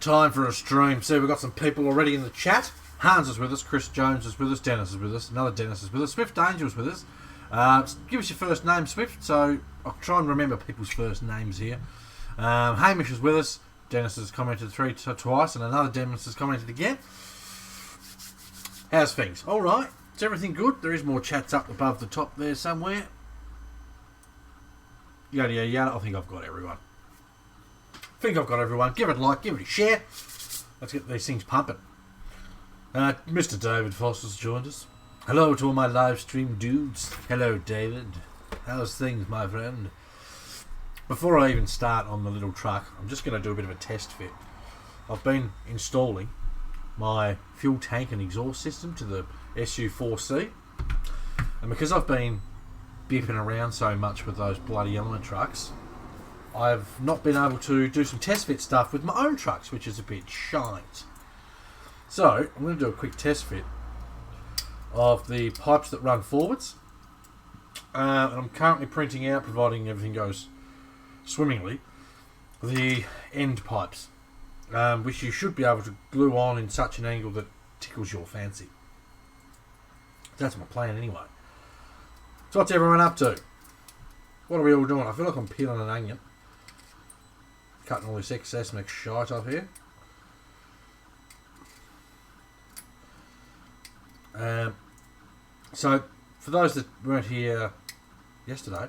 Time for a stream. See, we've got some people already in the chat. Hans is with us, Chris Jones is with us, Dennis is with us, another Dennis is with us, Swift Danger is with us. Give us your first name, Swift, so I'll try and remember people's first names here. Hamish is with us, Dennis has commented twice, and another Dennis has commented again. How's things? Alright, is everything good? There is more chats up above the top there somewhere. Yada yada yada, I think I've got everyone. Give it a like, give it a share. Let's get these things pumping. Mr. David Foster's joined us. Hello to all my live stream dudes. Hello, David. How's things, my friend? Before I even start on the little truck, I'm just going to do a bit of a test fit. I've been installing my fuel tank and exhaust system to the SU4C. And because I've been bipping around so much with those bloody element trucks, I've not been able to do some test fit stuff with my own trucks, which is a bit shite. So, I'm going to do a quick test fit of the pipes that run forwards. And I'm currently printing out, providing everything goes swimmingly, the end pipes, which you should be able to glue on in such an angle that tickles your fancy. That's my plan anyway. So what's everyone up to? What are we all doing? I feel like I'm peeling an onion. Cutting all this excess mix shite up here. So, for those that weren't here yesterday,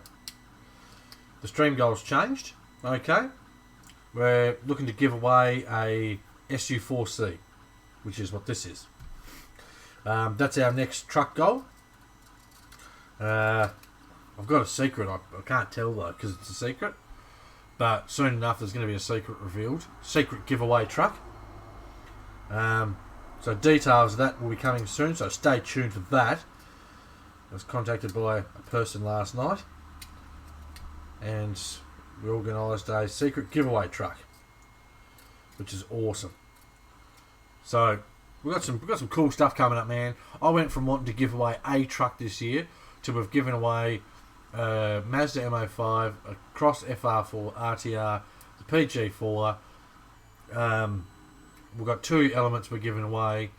the stream goal's changed. Okay, we're looking to give away a SU4C, which is what this is. That's our next truck goal. I've got a secret. I can't tell though because it's a secret. But soon enough, there's going to be a secret revealed. Secret giveaway truck. So details of that will be coming soon, so stay tuned for that. I was contacted by a person last night, and we organised a secret giveaway truck, which is awesome. So we've got some cool stuff coming up, man. I went from wanting to give away a truck this year to we've given away Mazda MO5, a Cross FR4 RTR, the PG4. We've got 2 elements we're giving away.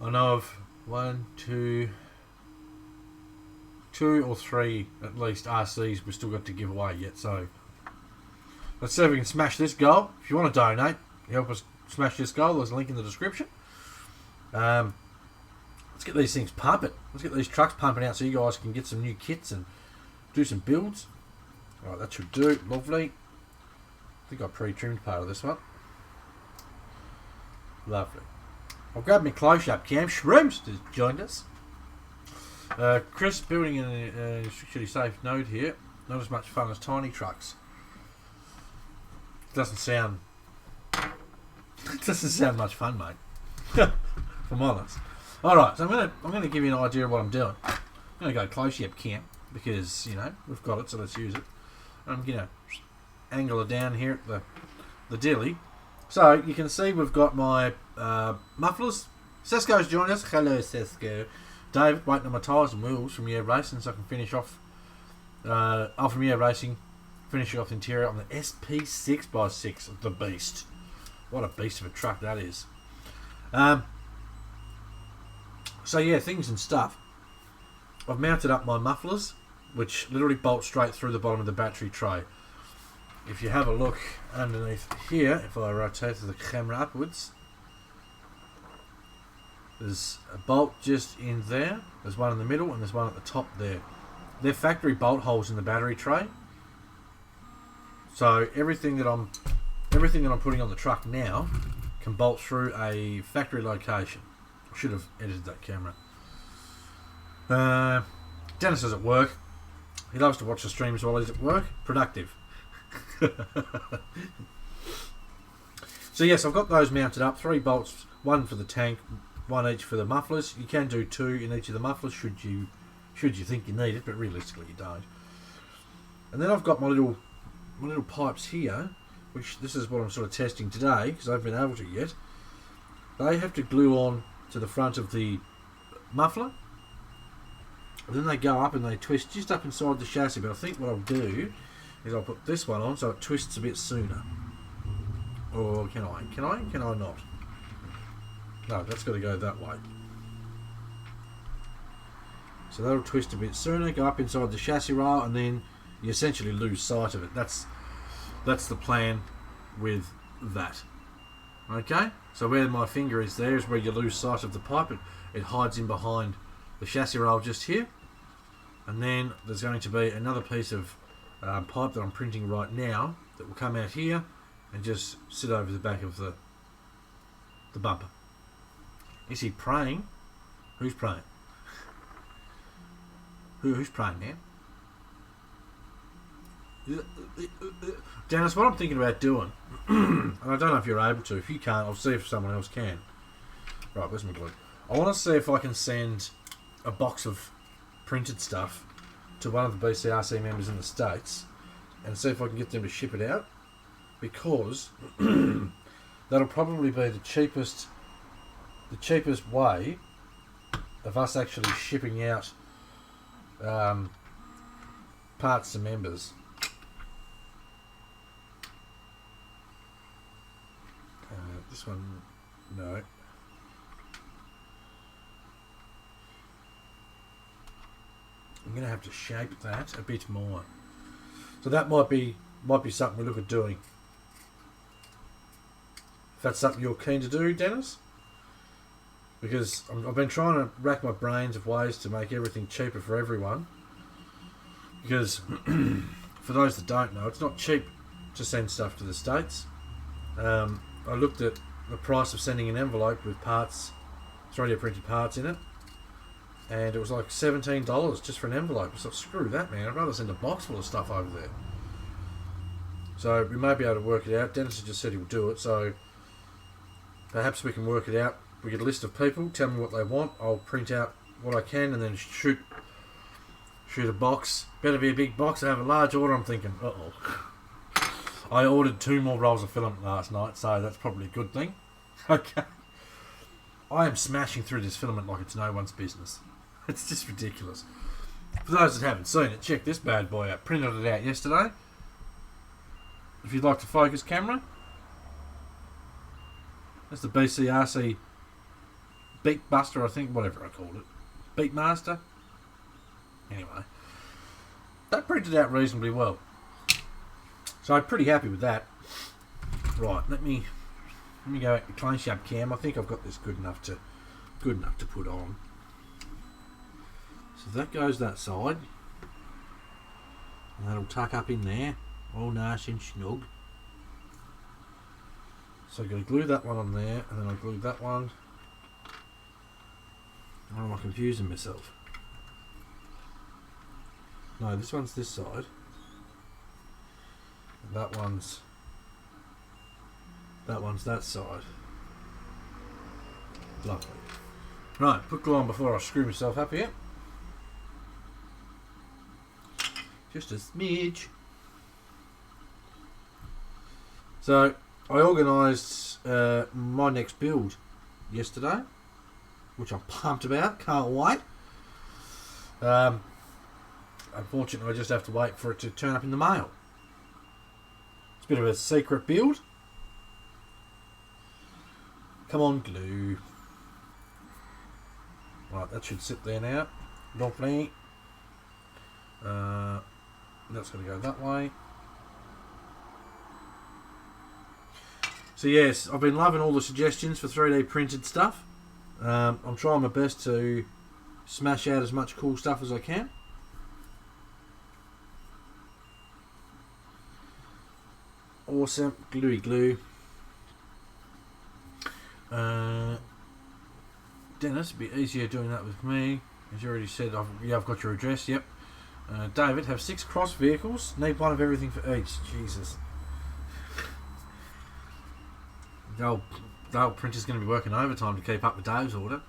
I know of 2 or 3 at least RCs we've still got to give away yet. So let's see if we can smash this goal. If you want to donate, help us smash this goal. There's a link in the description. Let's get these things pumping. Let's get these trucks pumping out so you guys can get some new kits and do some builds. Alright, that should do. Lovely. I think I pre-trimmed part of this one. Lovely. I'll grab my close-up cam. Shrooms has joined us. Chris building in a strictly safe node here. Not as much fun as tiny trucks. Doesn't sound much fun, mate. If I'm honest. Alright, so I'm gonna give you an idea of what I'm doing. I'm gonna go close-up cam because, you know, we've got it, so let's use it. I'm gonna angle it down here at the dilly. So you can see we've got my mufflers. Sesko's joined us. Hello, Sesko. David, waiting on my tyres and wheels from Year Racing so I can finish off. From Year Racing, finishing off the interior on the SP6x6, the beast. What a beast of a truck that is. So yeah, things and stuff. I've mounted up my mufflers, which literally bolt straight through the bottom of the battery tray. If you have a look underneath here, if I rotate the camera upwards, there's a bolt just in there, there's one in the middle, and there's one at the top there. They're factory bolt holes in the battery tray. So everything that I'm putting on the truck now can bolt through a factory location. I should have edited that camera. Dennis is at work. He loves to watch the streams while he's at work. Productive. So yes, I've got those mounted up. 3 bolts, 1 for the tank, 1 each for the mufflers. You can do 2 in each of the mufflers should you think you need it, but realistically you don't. And then I've got my little pipes here, which this is what I'm sort of testing today because I haven't been able to yet. They have to glue on to the front of the muffler. And then they go up and they twist just up inside the chassis. But I think what I'll do is I'll put this one on so it twists a bit sooner. Or can I? Can I? Can I not? No, that's got to go that way. So that'll twist a bit sooner, go up inside the chassis rail, and then you essentially lose sight of it. That's the plan with that. Okay? So where my finger is there is where you lose sight of the pipe. It hides in behind the chassis rail just here. And then there's going to be another piece of pipe that I'm printing right now that will come out here and just sit over the back of the bumper. Is he praying? Who's praying? Who's praying now? Dennis, what I'm thinking about doing, and I don't know if you're able to. If you can't, I'll see if someone else can. Right, where's my glue? I want to see if I can send a box of printed stuff to one of the BCRC members in the States and see if I can get them to ship it out, because that'll probably be the cheapest way of us actually shipping out parts to members. This one, no. I'm going to have to shape that a bit more. So that might be something we look at doing. If that's something you're keen to do, Dennis? Because I've been trying to rack my brains of ways to make everything cheaper for everyone. Because, for those that don't know, it's not cheap to send stuff to the States. I looked at the price of sending an envelope with parts, 3D printed parts in it, and it was like $17 just for an envelope. So screw that, man. I'd rather send a box full of stuff over there. So we may be able to work it out. Dennis just said he'll do it, so perhaps we can work it out. We get a list of people, tell me what they want, I'll print out what I can and then shoot a box. Better be a big box. I have a large order. I'm thinking, uh-oh. I ordered 2 more rolls of filament last night, so that's probably a good thing. Okay. I am smashing through this filament like it's no one's business. It's just ridiculous. For those that haven't seen it, check this bad boy out. Printed it out yesterday. If you'd like to focus camera, that's the BCRC Beat Buster, I think, whatever I called it. Beat Master. Anyway, that printed out reasonably well. So I'm pretty happy with that. Right, let me go back to clone shop cam. I think I've got this good enough to put on. So that goes that side. And that'll tuck up in there. All nice and snug. So I'm going to glue that one on there, and then I'll glue that one. Why am I confusing myself? No, this one's this side. And that one's that side. Lovely. Right, put glue on before I screw myself up here. Just a smidge. So I organised my next build yesterday, which I'm pumped about. Can't wait. Unfortunately, I just have to wait for it to turn up in the mail. It's a bit of a secret build. Come on, glue. Right, that should sit there now. Lovely. That's going to go that way. So yes, I've been loving all the suggestions for 3D printed stuff. I'm trying my best to smash out as much cool stuff as I can. Awesome, gluey glue. Dennis, it'd be easier doing that with me. As you already said, I've got your address, yep. David, have 6 cross vehicles. Need one of everything for each. Jesus. The old printer's going to be working overtime to keep up with Dave's order.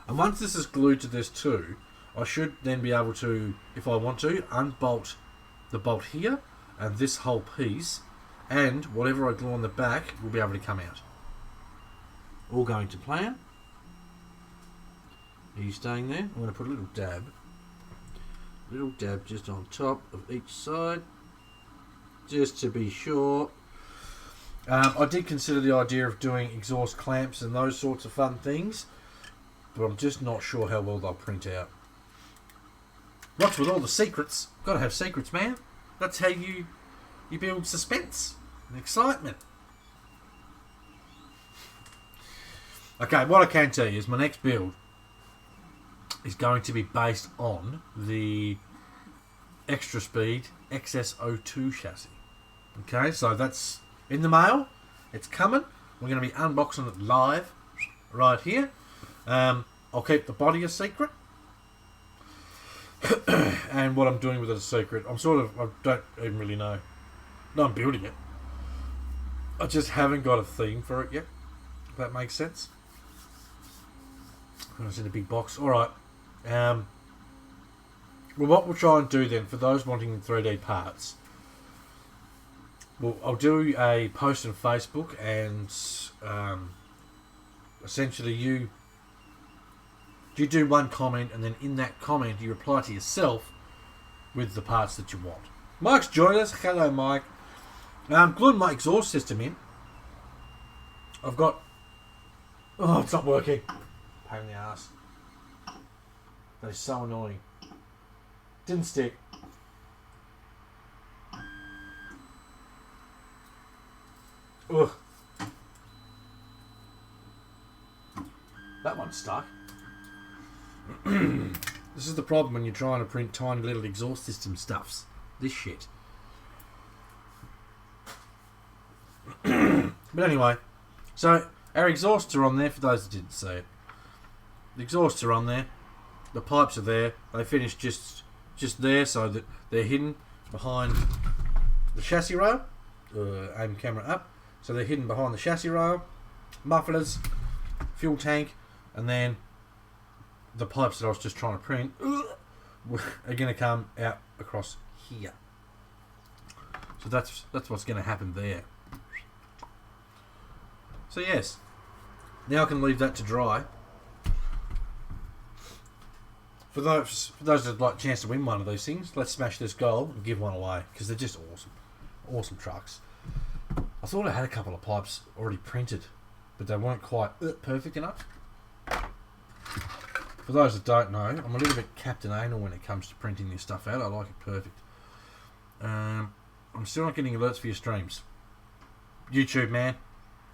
And once this is glued to this too, I should then be able to, if I want to, unbolt the bolt here and this whole piece, and whatever I glue on the back will be able to come out. All going to plan. Are you staying there? I'm going to put a little dab just on top of each side. just to be sure. I did consider the idea of doing exhaust clamps and those sorts of fun things, but I'm just not sure how well they'll print out. What's with all the secrets? Got to have secrets, man. That's how you build suspense and excitement. Okay, what I can tell you is my next build is going to be based on the Extra Speed XS02 chassis. Okay, so that's in the mail. It's coming. We're going to be unboxing it live right here. I'll keep the body a secret. And what I'm doing with it a secret. I don't even really know. No, I'm building it. I just haven't got a theme for it yet. If that makes sense. When it's in a big box. Alright. Well, what we'll try and do then, for those wanting 3D parts, well, I'll do a post on Facebook, and essentially you do one comment, and then in that comment you reply to yourself with the parts that you want. Mike's joined us. Hello, Mike. I'm gluing my exhaust system in. I've got... Oh, it's not working. Pain in the ass. That is so annoying. Didn't stick. Ugh. That one's stuck. This is the problem when you're trying to print tiny little exhaust system stuffs. This shit. But anyway, so our exhausts are on there for those that didn't see it. The exhausts are on there. The pipes are there. They finish just there, so that they're hidden behind the chassis rail. Aim camera up. So they're hidden behind the chassis rail. Mufflers, fuel tank, and then the pipes that I was just trying to print are going to come out across here. So that's what's going to happen there. So yes, now I can leave that to dry. For those that like a chance to win one of these things, let's smash this goal and give one away, because they're just awesome trucks. I thought I had a couple of pipes already printed, but they weren't quite perfect enough. For those that don't know, I'm a little bit Captain Anal when it comes to printing this stuff out. I like it perfect. I'm still not getting alerts for your streams. YouTube, man.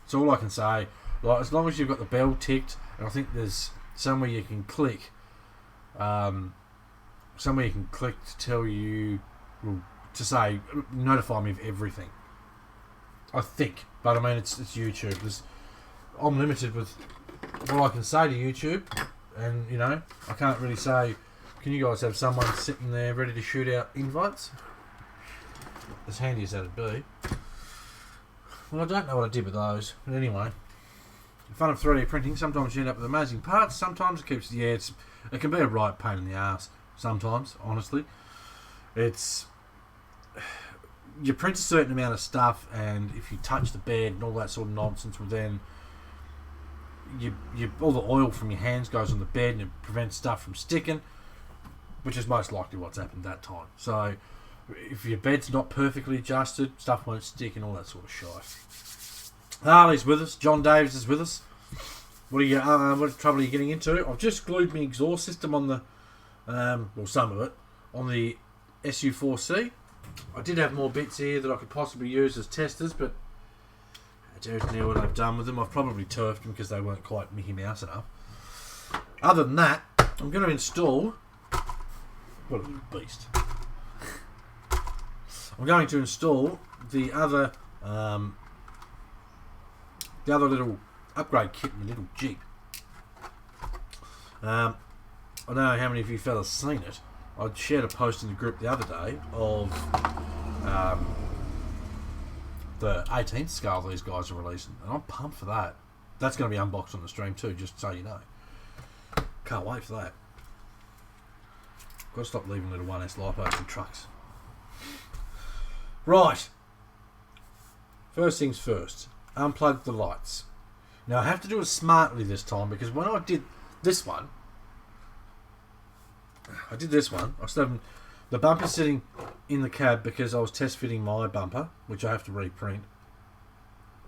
That's all I can say. Like, as long as you've got the bell ticked, and I think there's somewhere you can click. Somewhere you can click to tell you, well, to say, notify me of everything. I think. But I mean, it's YouTube. I'm limited with what I can say to YouTube. And, you know, I can't really say, can you guys have someone sitting there ready to shoot out invites? As handy as that'd be. Well, I don't know what I did with those. But anyway, the fun of 3D printing, sometimes you end up with amazing parts. Sometimes it keeps... Yeah, it can be a right pain in the ass. Sometimes, honestly. You print a certain amount of stuff, and if you touch the bed and all that sort of nonsense, well then... all the oil from your hands goes on the bed and it prevents stuff from sticking, which is most likely what's happened that time. So if your bed's not perfectly adjusted, stuff won't stick and all that sort of shit. Harley's with us. John Davis is with us. What trouble are you getting into? I've just glued my exhaust system on the well, some of it on the SU4C. I did have more bits here that I could possibly use as testers, but I don't know what I've done with them. I've probably turfed them because they weren't quite Mickey Mouse enough. Other than that, I'm going to install... What a little beast. I'm going to install the other little upgrade kit in the little Jeep. I don't know how many of you fellas seen it. I shared a post in the group the other day of... the 18th scale these guys are releasing, and I'm pumped for that. That's going to be unboxed on the stream too, just so you know. Can't wait for that. Got to stop leaving little 1S lipos in trucks. Right. First things first. Unplug the lights. Now I have to do it smartly this time, because when I did this one, I still haven't The bumper's sitting in the cab because I was test fitting my bumper, which I have to reprint.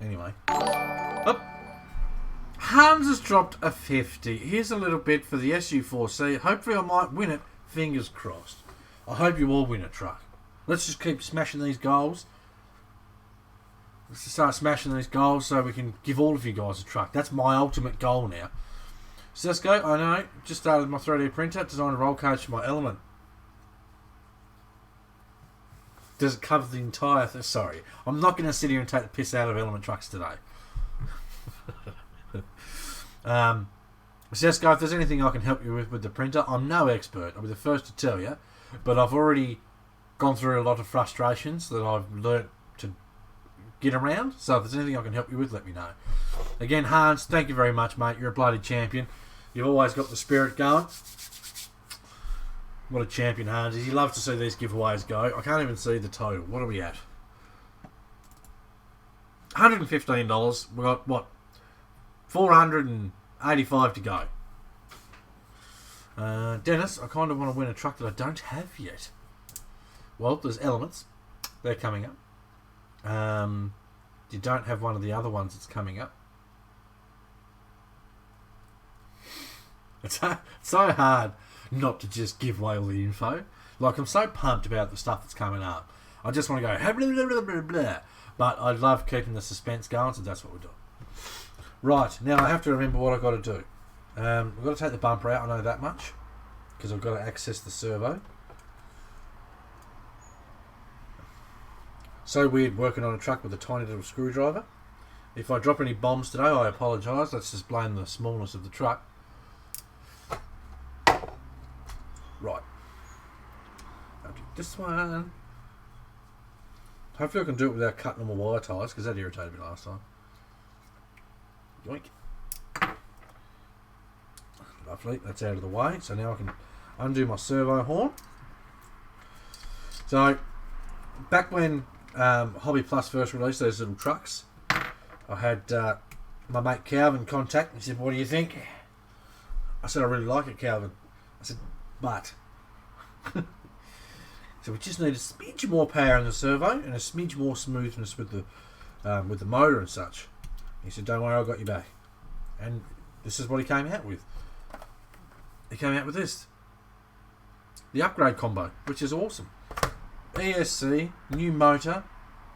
Anyway. Oh. Hans has dropped a 50. Here's a little bit for the SU4C. Hopefully I might win it. Fingers crossed. I hope you all win a truck. Let's just keep smashing these goals. Let's just start smashing these goals so we can give all of you guys a truck. That's my ultimate goal now. Cisco, I know. Just started my 3D printer. Designed a roll cage for my Element. Does it cover the entire thing? Sorry. I'm not going to sit here and take the piss out of Element trucks today. Cisco, if there's anything I can help you with the printer, I'm no expert. I'll be the first to tell you. But I've already gone through a lot of frustrations that I've learnt to get around. So if there's anything I can help you with, let me know. Again, Hans, thank you very much, mate. You're a bloody champion. You've always got the spirit going. What a champion Hans is. He loves to see these giveaways go. I can't even see the total. What are we at? $115. We've got, what, 485 to go. Dennis, I kind of want to win a truck that I don't have yet. Well, there's Elements. They're coming up. You don't have one of the other ones that's coming up. It's so hard not to just give away all the info. Like, I'm so pumped about the stuff that's coming up. I just want to go, blah, blah, blah, blah, blah. But I love keeping the suspense going, so that's what we're doing. Right, now I have to remember what I've got to do. We've got to take the bumper out, I know that much. Because I've got to access the servo. So weird working on a truck with a tiny little screwdriver. If I drop any bombs today, I apologise. Let's just blame the smallness of the truck. Right. I'll do this one. Hopefully I can do it without cutting all my wire ties, because that irritated me last time. Yoink. Lovely, that's out of the way. So now I can undo my servo horn. So, back when Hobby Plus first released those little trucks, I had my mate Calvin contact. He said, "What do you think?" I said, "I really like it, Calvin." I said, "But..." So we just need a smidge more power in the servo and a smidge more smoothness with the motor and such. He said, "Don't worry, I got you back." And this is what he came out with. He came out with this. The upgrade combo, which is awesome. ESC, new motor,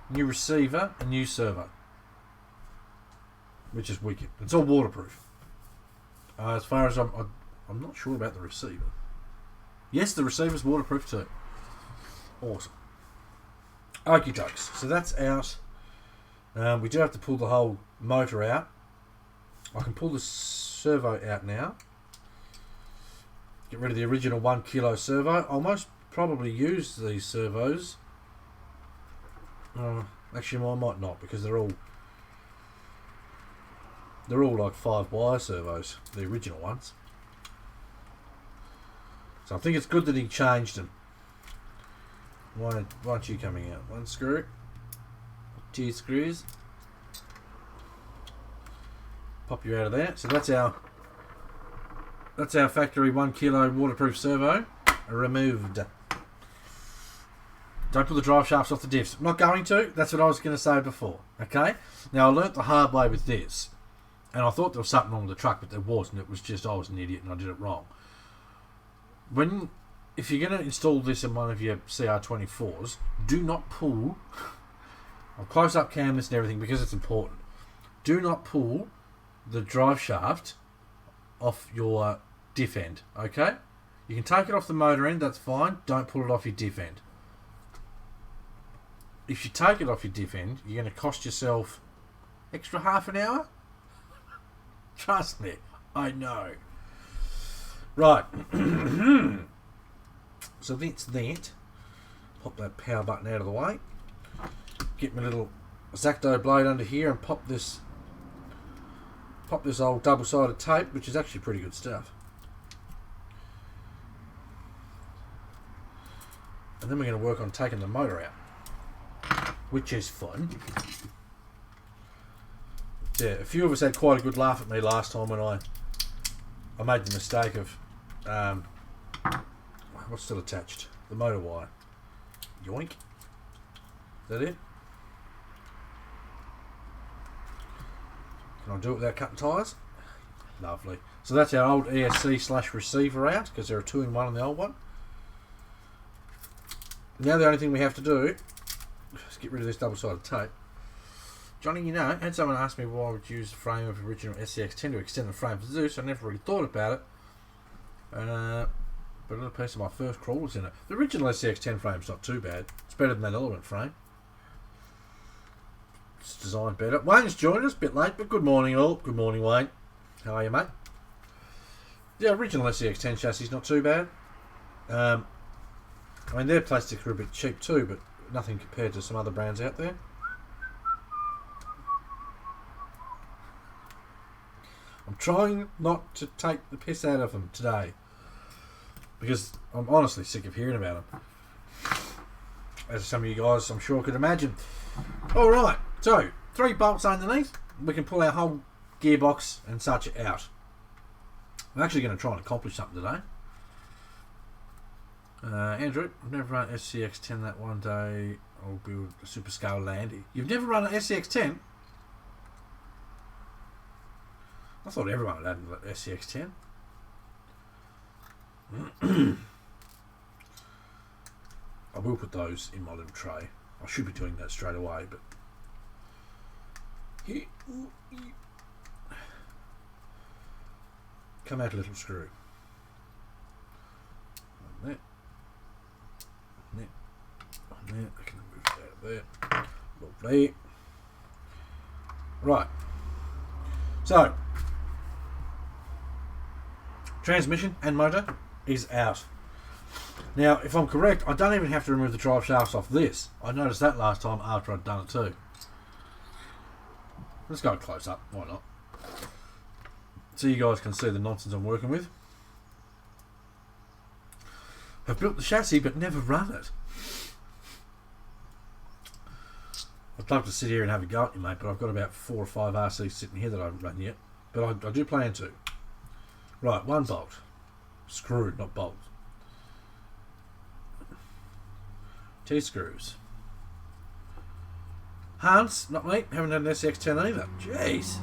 new receiver, and new servo. Which is wicked. It's all waterproof. As far as I'm not sure about the receiver. Yes, the receiver's waterproof too. Awesome. Okie dokes. So that's out. We do have to pull the whole motor out. I can pull the servo out now. Get rid of the original 1 kilo servo. I'll most probably use these servos. Actually, I might not, because they're all like 5-wire servos, the original ones. So I think it's good that he changed them. Why aren't you coming out? 1 screw, 2 screws. Pop you out of there. So that's our factory 1 kilo waterproof servo removed. Don't pull the drive shafts off the diffs. I'm not going to. That's what I was going to say before. Okay. Now I learnt the hard way with this, and I thought there was something wrong with the truck, but there wasn't. It was just I was an idiot and I did it wrong. If you're going to install this in one of your CR24s, do not pull. I'll close up canvas and everything because it's important. Do not pull the drive shaft off your diff end. Okay? You can take it off the motor end, that's fine. Don't pull it off your diff end. If you take it off your diff end, you're going to cost yourself extra half an hour. Trust me, I know. Right. So that's that. Pop that power button out of the way. Get my little X-Acto blade under here and pop this old double-sided tape, which is actually pretty good stuff. And then we're going to work on taking the motor out, which is fun. Yeah, a few of us had quite a good laugh at me last time when I made the mistake of what's still attached? the motor wire. Yoink. Is that it? Can I do it without cutting tyres? Lovely. So that's our old ESC / receiver out, because there are 2 in 1 on the old one. Now the only thing we have to do is get rid of this double-sided tape. Johnny, you know, had someone ask me why I would use the frame of the original SCX10 to extend the frame for Zeus. I never really thought about it. But a little piece of my first crawler's in it. The original SCX10 frame's not too bad. It's better than that Element frame. It's designed better. Wayne's joined us, a bit late, but good morning all. Good morning, Wayne. How are you, mate? The original SCX10 chassis is not too bad. I mean, their plastics are a bit cheap too, but nothing compared to some other brands out there. I'm trying not to take the piss out of them today, because I'm honestly sick of hearing about them, as some of you guys I'm sure could imagine. Alright, so 3 bolts underneath, we can pull our whole gearbox and such out. I'm actually going to try and accomplish something today. Andrew, I've never run SCX10 that one day. I'll build a super scale Landy. You've never run an SCX10? I thought everyone had an SCX10. I will put those in my little tray. I should be doing that straight away, but come out a little screw. On there. On there. On there. I can move it out of there. Lovely. Right. So, transmission and motor is out. Now, if I'm correct, I don't even have to remove the drive shafts off this. I noticed that last time after I'd done it too. Let's go close up, why not? So you guys can see the nonsense I'm working with. I've built the chassis but never run it. I'd love to sit here and have a go at you, mate, but I've got about 4 or 5 RCs sitting here that I haven't run yet. But I do plan to. Right, 1 bolt. Screwed, not bolt. T-screws. Hans, not me, haven't had an SCX10 either. Jeez.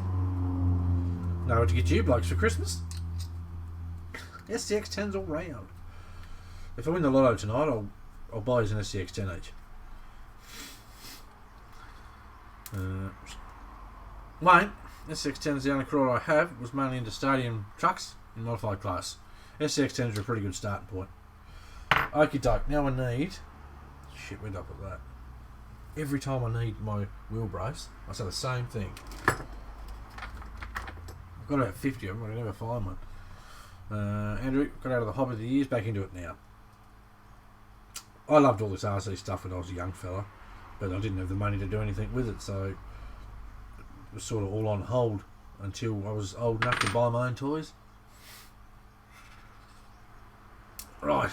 Know what to get you blokes for Christmas? SCX10s all round. If I win the lotto tonight, I'll buy us an SCX10 each. Wayne, SCX10 is the only crawler I have. It was mainly into stadium trucks in modified class. SCX10s are a pretty good starting point. Okie doke, now I need... Shit, went up with that. Every time I need my wheel brace, I say the same thing. I've got about 50 of them, but I never find one. Andrew, got out of the hobby of the years, back into it now. I loved all this RC stuff when I was a young fella, but I didn't have the money to do anything with it, so it was sort of all on hold until I was old enough to buy my own toys. Right,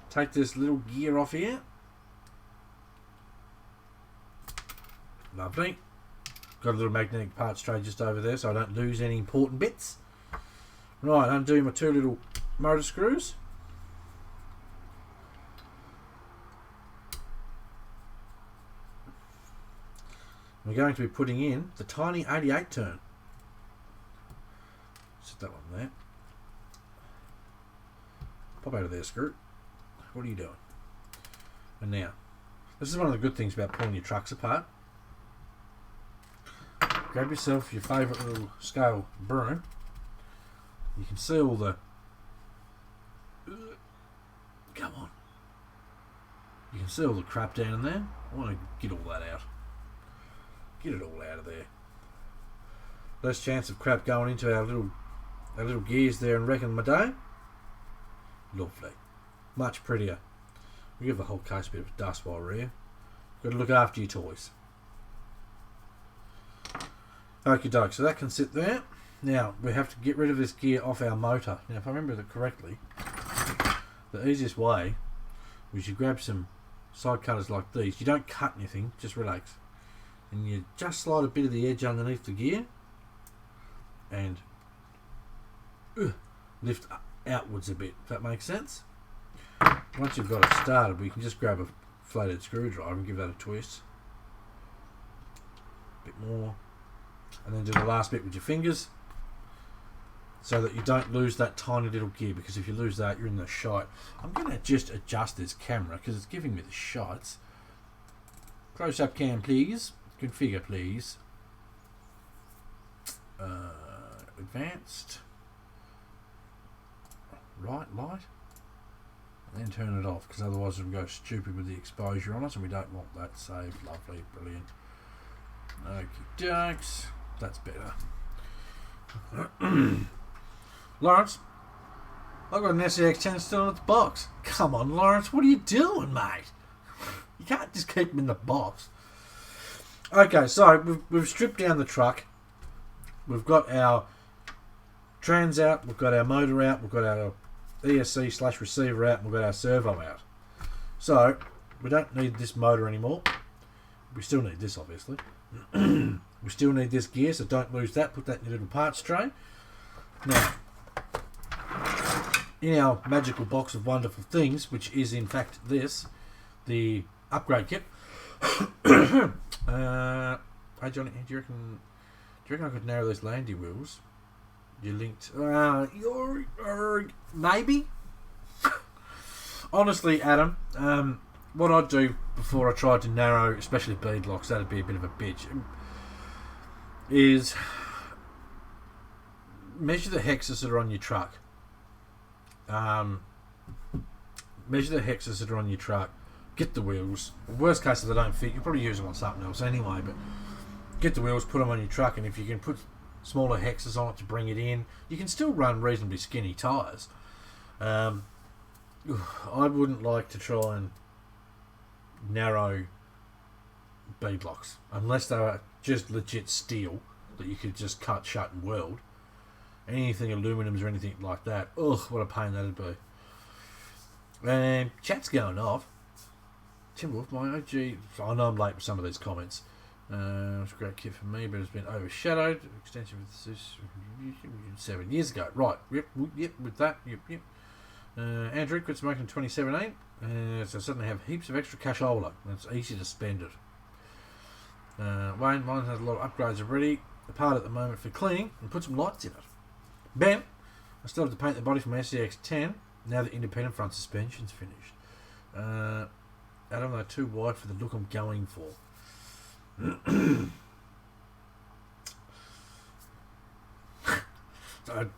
take this little gear off here. Lovely. Got a little magnetic parts tray just over there so I don't lose any important bits. Right, undo my 2 little motor screws. We're going to be putting in the tiny 88 turn. Set that one there. Pop out of there, screw. What are you doing? And now, this is one of the good things about pulling your trucks apart. Grab yourself your favourite little scale broom. You can see all the... Come on. You can see all the crap down in there. I want to get all that out. Get it all out of there. Less chance of crap going into our little gears there and wrecking my day. Lovely. Much prettier. We give the whole case a bit of dust while we're here. Got to look after your toys. Okie doke, so that can sit there. Now, we have to get rid of this gear off our motor. Now, if I remember that correctly, the easiest way was you grab some side cutters like these. You don't cut anything, just relax. And you just slide a bit of the edge underneath the gear and lift outwards a bit, if that makes sense. once you've got it started, we can just grab a flathead screwdriver and give that a twist. A bit more. And then do the last bit with your fingers, so that you don't lose that tiny little gear, because if you lose that, you're in the shite. I'm going to just adjust this camera because it's giving me the shites. Close-up cam, please. Configure, please. Advanced. Right light. And then turn it off, because otherwise it'll go stupid with the exposure on us, and we don't want that saved. Lovely, brilliant. Okie dokes. That's better. Lawrence, I've got an SEX10 still in the box. Come on, Lawrence, what are you doing, mate? You can't just keep them in the box. Okay, so we've stripped down the truck. We've got our trans out, we've got our motor out, we've got our ESC/receiver out, and we've got our servo out. So, we don't need this motor anymore. We still need this, obviously. We still need this gear, so don't lose that. Put that in your little parts tray. Now, in our magical box of wonderful things, which is in fact this, the upgrade kit. Hey Johnny, do you reckon I could narrow those landy wheels? You linked. Maybe. Honestly, Adam, what I'd do before I tried to narrow, especially bead locks, that'd be a bit of a bitch, is measure the hexes that are on your truck. Measure the hexes that are on your truck. Get the wheels. Worst case, if they don't fit, you'll probably use them on something else anyway, but get the wheels, put them on your truck, and if you can put smaller hexes on it to bring it in, you can still run reasonably skinny tyres. I wouldn't like to try and narrow bead locks unless they were just legit steel that you could just cut, shut and weld. Anything aluminums or anything like that, ugh, what a pain that'd be. And chat's going off. Tim Wolf, my OG, I know I'm late with some of these comments. It's a great kit for me, but it's been overshadowed. Extension of this 7 years ago. Right, yep, with that, yep. Andrew quit smoking in 2017, so suddenly have heaps of extra cashola. It's easy to spend it. Wayne, mine has a lot of upgrades already. A part at the moment for cleaning, and put some lights in it. Ben, I still have to paint the body from SEX10. Now the independent front suspension's finished. Adam, they're too wide for the look I'm going for.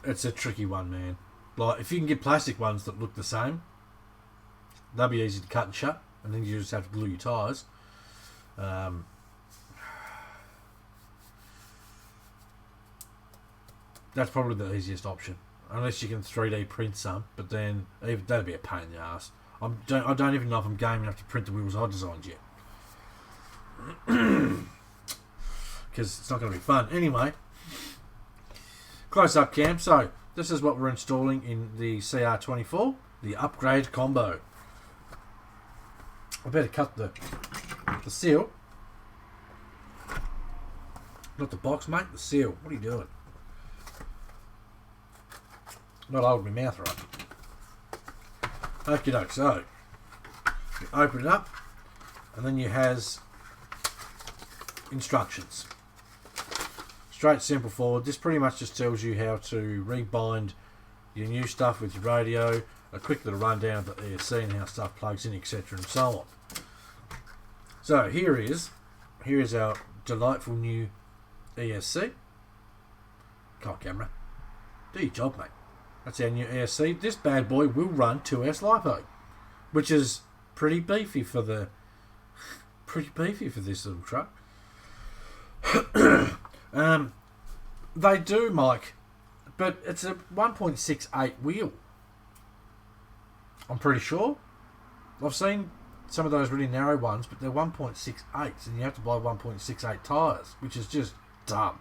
It's a tricky one, man. Like, if you can get plastic ones that look the same, they'll be easy to cut and shut, and then you just have to glue your tyres. That's probably the easiest option, unless you can 3D print some, but then even that'd be a pain in the ass. I don't even know if I'm game enough to print the wheels I designed yet, because it's not going to be fun. Anyway, close up cam. So this is what we're installing in the CR24, the upgrade combo. I better cut the seal, not the box, mate. The seal. What are you doing? Not holding my mouth right. Okie doke, so you open it up and then you has instructions. Straight, simple, forward. This pretty much just tells you how to rebind your new stuff with your radio, a quick little rundown of the ESC and how stuff plugs in, etc. and so on. So here is our delightful new ESC. Come on, camera. Do your job, mate. That's our new ESC. This bad boy will run 2S LiPo, which is pretty beefy for this little truck. They do, Mike, but it's a 1.68 wheel. I'm pretty sure. I've seen some of those really narrow ones, but they're 1.68s, and you have to buy 1.68 tyres, which is just dumb.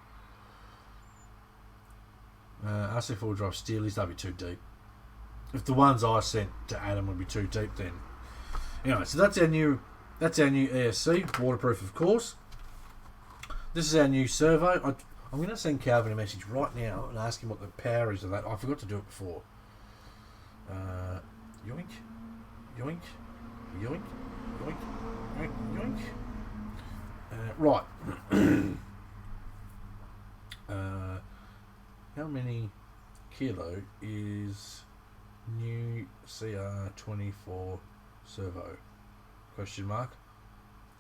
RC4 drive steelies, they'll be too deep. If the ones I sent to Adam would be too deep, then anyway. So that's our new ESC, waterproof, of course. This is our new servo. I'm going to send Calvin a message right now and ask him what the power is of that. I forgot to do it before. Yoink. Yoink. Yoink. Yoink. Yoink. Yoink. Right. How many kilo is new CR24 servo? Question mark.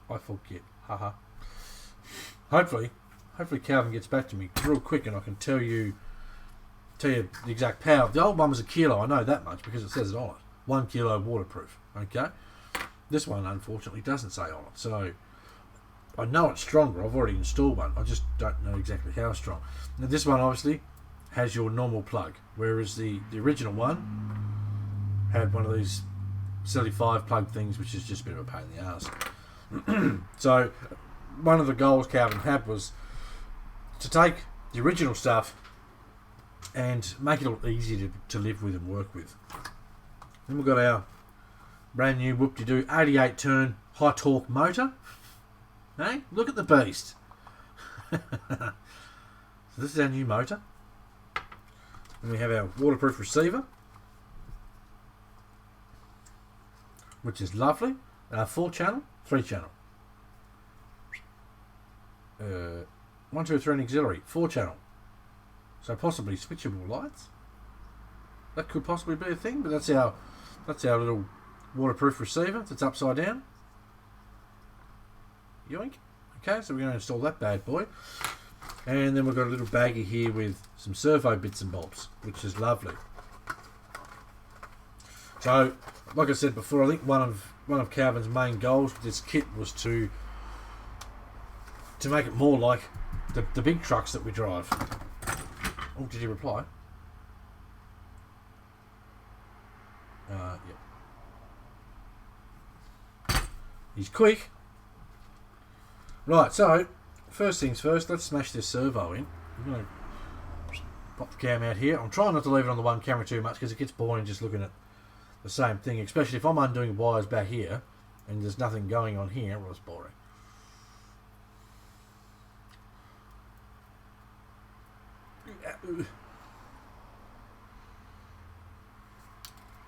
I forget. Haha. Hopefully Calvin gets back to me real quick and I can tell you the exact power. The old one was a kilo, I know that much because it says it on it. 1 kilo waterproof. Okay. This one unfortunately doesn't say on it, so I know it's stronger. I've already installed one. I just don't know exactly how strong. Now this one obviously has your normal plug, whereas the original one had one of these silly 5 plug things, which is just a bit of a pain in the ass. So one of the goals Calvin had was to take the original stuff and make it all easy to live with and work with. Then we've got our brand new whoop-de-doo 88 turn high torque motor. Hey, look at the beast. So this is our new motor. And we have our waterproof receiver, which is lovely. 4-channel, 3-channel. 1, 2, 3 and auxiliary, 4-channel. So possibly switchable lights. That could possibly be a thing, but that's our little waterproof receiver. It's upside down. Yoink. Okay, so we're going to install that bad boy. And then we've got a little baggie here with some servo bits and bobs, which is lovely. So, like I said before, I think one of Calvin's main goals with this kit was to make it more like the big trucks that we drive. Oh, did he reply? Yeah. He's quick. Right, so first things first, let's smash this servo in. I'm going to pop the cam out here. I'm trying not to leave it on the one camera too much because it gets boring just looking at the same thing, especially if I'm undoing wires back here and there's nothing going on here. Well, it's boring.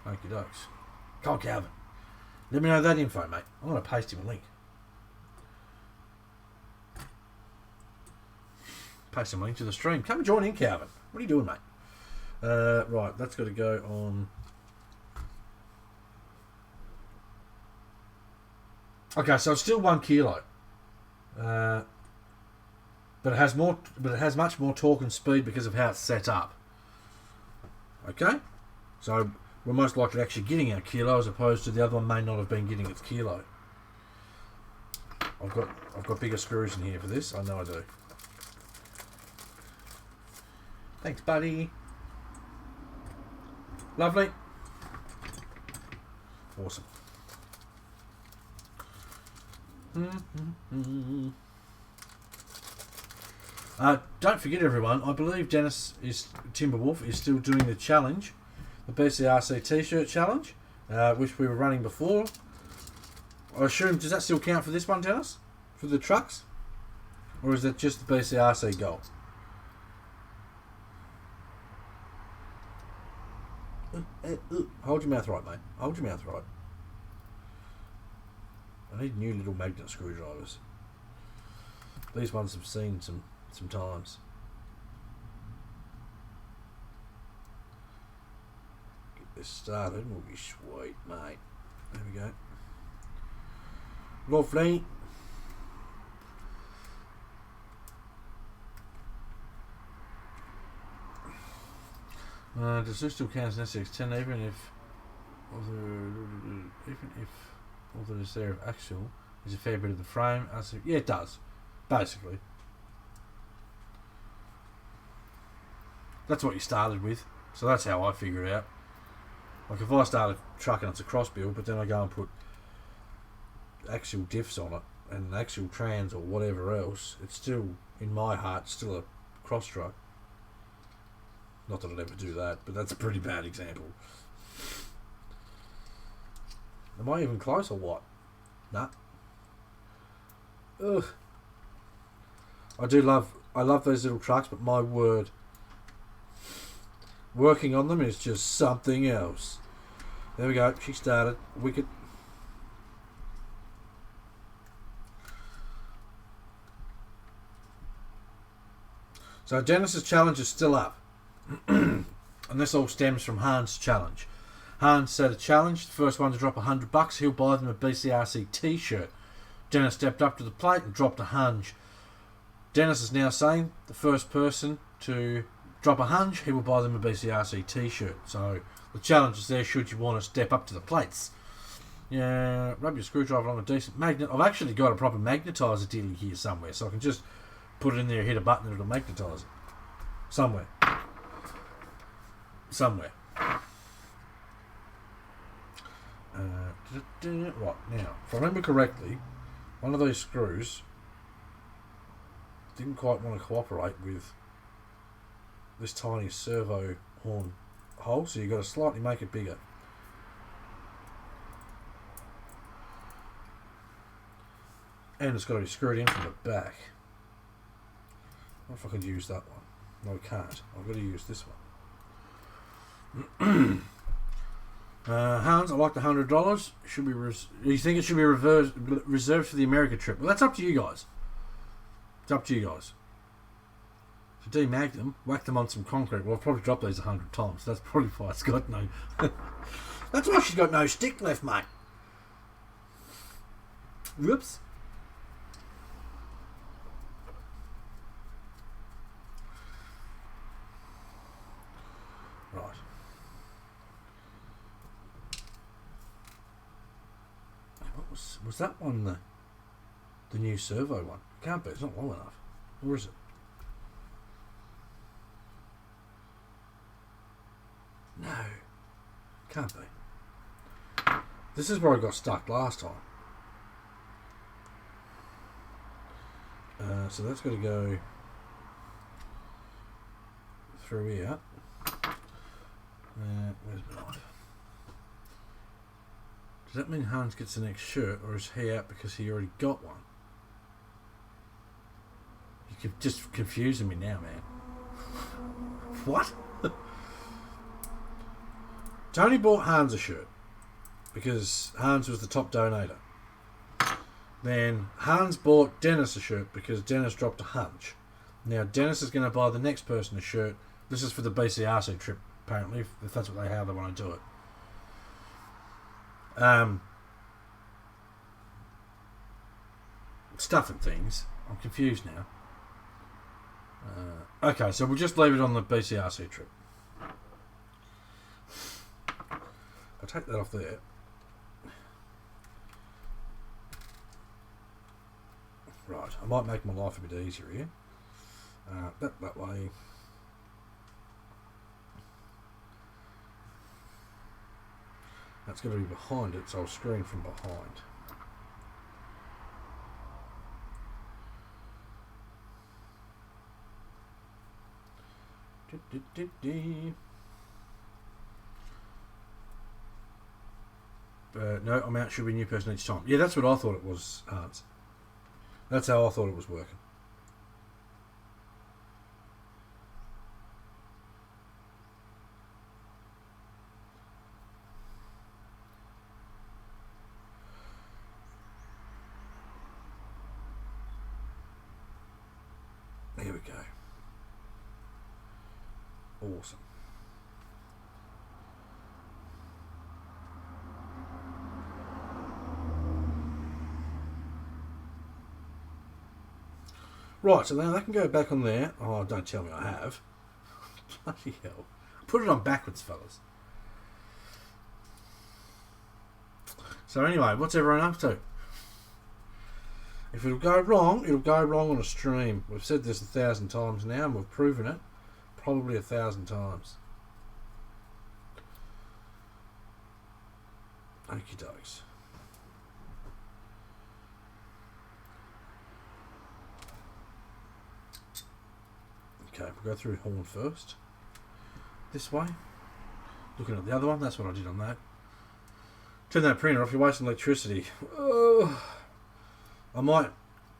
Okie dokes. Come on, Calvin. Let me know that info, mate. I'm going to paste him a link. Paste him a link to the stream. Come and join in, Calvin. What are you doing, mate? Right, that's got to go on. Okay, so it's still 1 kilo. But it has more. But it has much more torque and speed because of how it's set up. Okay, so we're most likely actually getting our kilo as opposed to the other one may not have been getting its kilo. I've got bigger screws in here for this. I know I do. Thanks, buddy. Lovely. Awesome. Don't forget, everyone, I believe Timberwolf is still doing the challenge, the BCRC t-shirt challenge, which we were running before. I assume, does that still count for this one, Dennis? For the trucks? Or is that just the BCRC goal? Hold your mouth right, mate. Hold your mouth right. I need new little magnet screwdrivers. These ones have seen some times. Get this started, we'll be sweet, mate. There we go. Lovely. Does this still count as an SX10 even if all that is there of axle is a fair bit of the frame? I said, yeah, it does. Basically. That's what you started with. So that's how I figure it out. Like if I start a truck and it's a cross build, but then I go and put axial diffs on it and axial trans or whatever else, it's still, in my heart, still a cross truck. Not that I'd ever do that, but that's a pretty bad example. Am I even close or what? Nah. Ugh. I love those little trucks, but my word, working on them is just something else. There we go. She started. Wicked. So Dennis's challenge is still up. And this all stems from Hans' challenge. Hans set a challenge. The first one to drop $100, he'll buy them a BCRC t-shirt. Dennis stepped up to the plate and dropped a hunch. Dennis is now saying the first person to drop a hunch, he will buy them a BCRC t-shirt. So the challenge is there should you want to step up to the plates. Yeah, rub your screwdriver on a decent magnet. I've actually got a proper magnetizer dealing here somewhere, so I can just put it in there, hit a button, and it'll magnetize it. Somewhere. Right, now, if I remember correctly, one of those screws didn't quite want to cooperate with this tiny servo horn hole, so you've got to slightly make it bigger. And it's got to be screwed in from the back. I wonder if I could use that one. No, I can't. I've got to use this one. Hans, I like the $100. Should be. You think it should be reserved for the America trip? Well, that's up to you guys. It's up to you guys. To demag them, whack them on some concrete. Well, I've probably dropped these 100 times. That's probably why it's got no. That's why she's got no stick left, mate. Whoops. Right. What was that one the new servo one? It can't be. It's not long enough. Or is it? No. Can't be. This is where I got stuck last time. So that's got to go through here. Where's my knife? Does that mean Hans gets the next shirt, or is he out because he already got one? You're just confusing me now, man. What? Tony bought Hans a shirt because Hans was the top donator. Then Hans bought Dennis a shirt because Dennis dropped a hunch. Now Dennis is going to buy the next person a shirt. This is for the BCRC trip, apparently, if that's how they want to do it. Stuff and things. I'm confused now. Okay, so we'll just leave it on the BCRC trip. I'll take that off there. Right, I might make my life a bit easier here. That way. That's going to be behind it, so I'll screen from behind. No, I'm out. Should be a new person each time. Yeah, that's what I thought it was, Hans. That's how I thought it was working. Here we go. Awesome. Right, so now that can go back on there. Oh, don't tell me I have. Bloody hell. Put it on backwards, fellas. So anyway, what's everyone up to? If it'll go wrong on a stream. We've said this 1,000 times now, and we've proven it probably 1,000 times. Okie dokes. Okay, we'll go through horn first. This way. Looking at the other one, that's what I did on that. Turn that printer off, you're wasting electricity. Oh, I might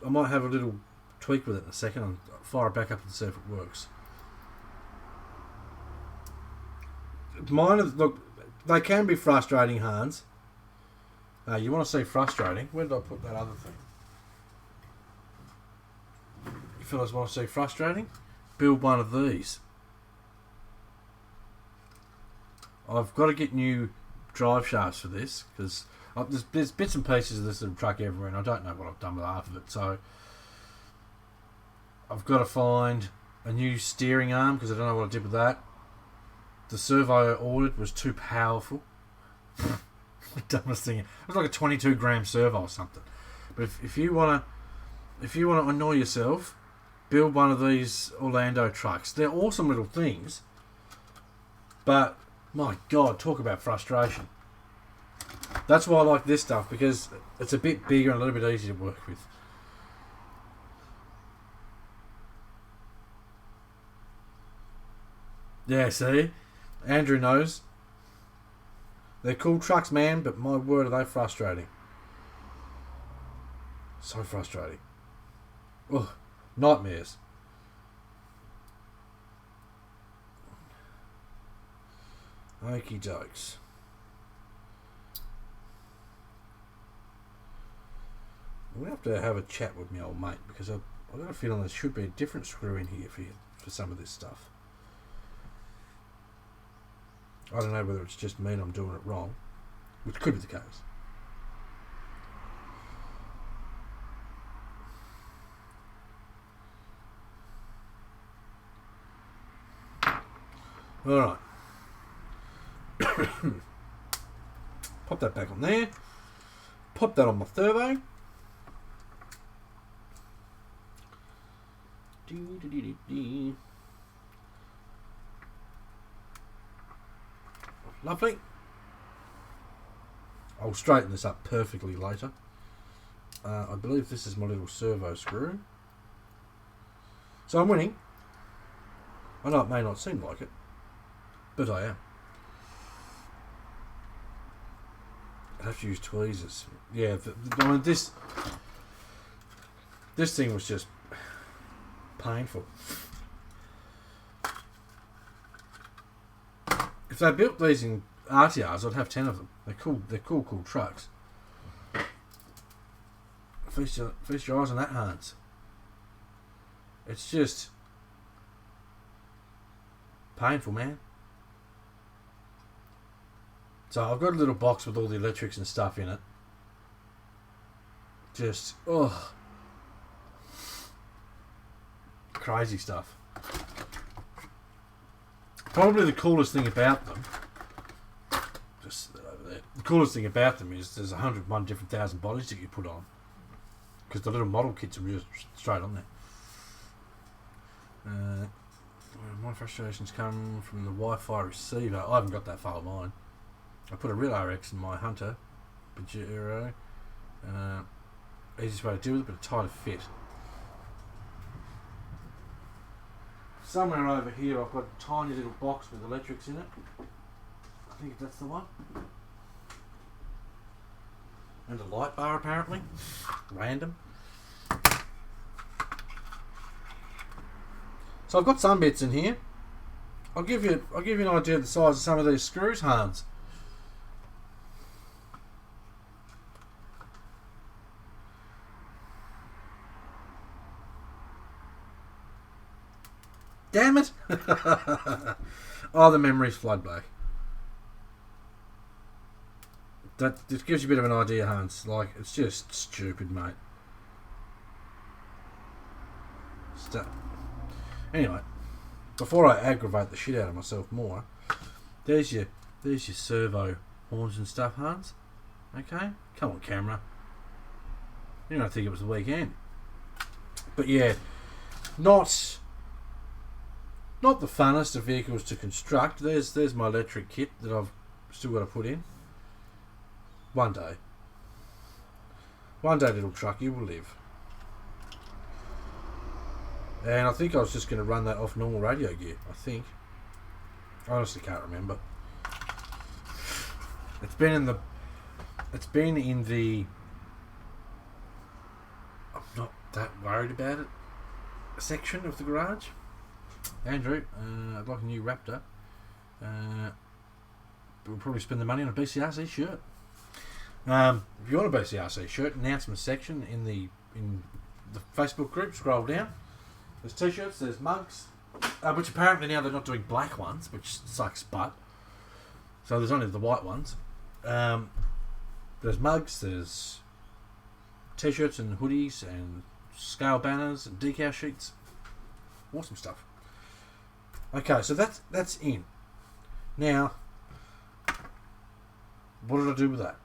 have a little tweak with it in a second and fire it back up and see if it works. Mine, look, They can be frustrating, Hans. You want to see frustrating? Where did I put that other thing? You fellas want to see frustrating? Build one of these. I've got to get new drive shafts for this because there's bits and pieces of this little truck everywhere, and I don't know what I've done with half of it. So I've got to find a new steering arm because I don't know what I did with that. The servo I ordered was too powerful. The dumbest thing. It was like a 22 gram servo or something. But if you wanna annoy yourself, build one of these Orlando trucks. They're awesome little things. But my God, talk about frustration. That's why I like this stuff, because it's a bit bigger and a little bit easier to work with. Yeah, see? Andrew knows. They're cool trucks, man, but my word, are they frustrating. So frustrating. Ugh, nightmares. Okie dokes. I'm going to have a chat with my old mate, because I've got a feeling there should be a different screw in here for some of this stuff. I don't know whether it's just me and I'm doing it wrong, which could be the case. Alright. Pop that back on there. Pop that on my servo. Lovely. I'll straighten this up perfectly later. I believe this is my little servo screw. So I'm winning. I know it may not seem like it, but I am. I have to use tweezers. Yeah, I mean this thing was just painful. If they built these in RTRs, I'd have 10 of them. They're cool trucks. Feast your eyes on that, Hans. It's just painful, man. So I've got a little box with all the electrics and stuff in it. Just, crazy stuff. Probably the coolest thing about them, just over there, the coolest thing about them is there's 101 different thousand bodies that you put on. Because the little model kits are just straight on there. My frustrations come from the Wi-Fi receiver. I haven't got that far of mine. I put a real RX in my Hunter, Pajero. Easiest way to deal with it, but a tighter fit. Somewhere over here I've got a tiny little box with electrics in it. I think that's the one. And a light bar apparently. Random. So I've got some bits in here. I'll give you an idea of the size of some of these screws, Hans. Damn it! Oh, the memories flood back. That just gives you a bit of an idea, Hans. Like, it's just stupid, mate. Anyway, before I aggravate the shit out of myself more, there's your servo horns and stuff, Hans. Okay, come on, camera. You don't think it was the weekend, but yeah, not the funnest of vehicles to construct. There's my electric kit that I've still got to put in. One day, little truck, you will live. And I think I was just going to run that off normal radio gear. I think. I honestly can't remember. It's been in the. I'm not that worried about it. Section of the garage. Andrew, I'd like a new Raptor. we'll probably spend the money on a BCRC shirt. If you want a BCRC shirt, announcement section in the Facebook group, scroll down. There's t-shirts, there's mugs, which apparently now they're not doing black ones, which sucks butt. So there's only the white ones. There's mugs, there's t-shirts and hoodies and scale banners and decal sheets. Awesome stuff. Okay, so that's in. Now, what did I do with that?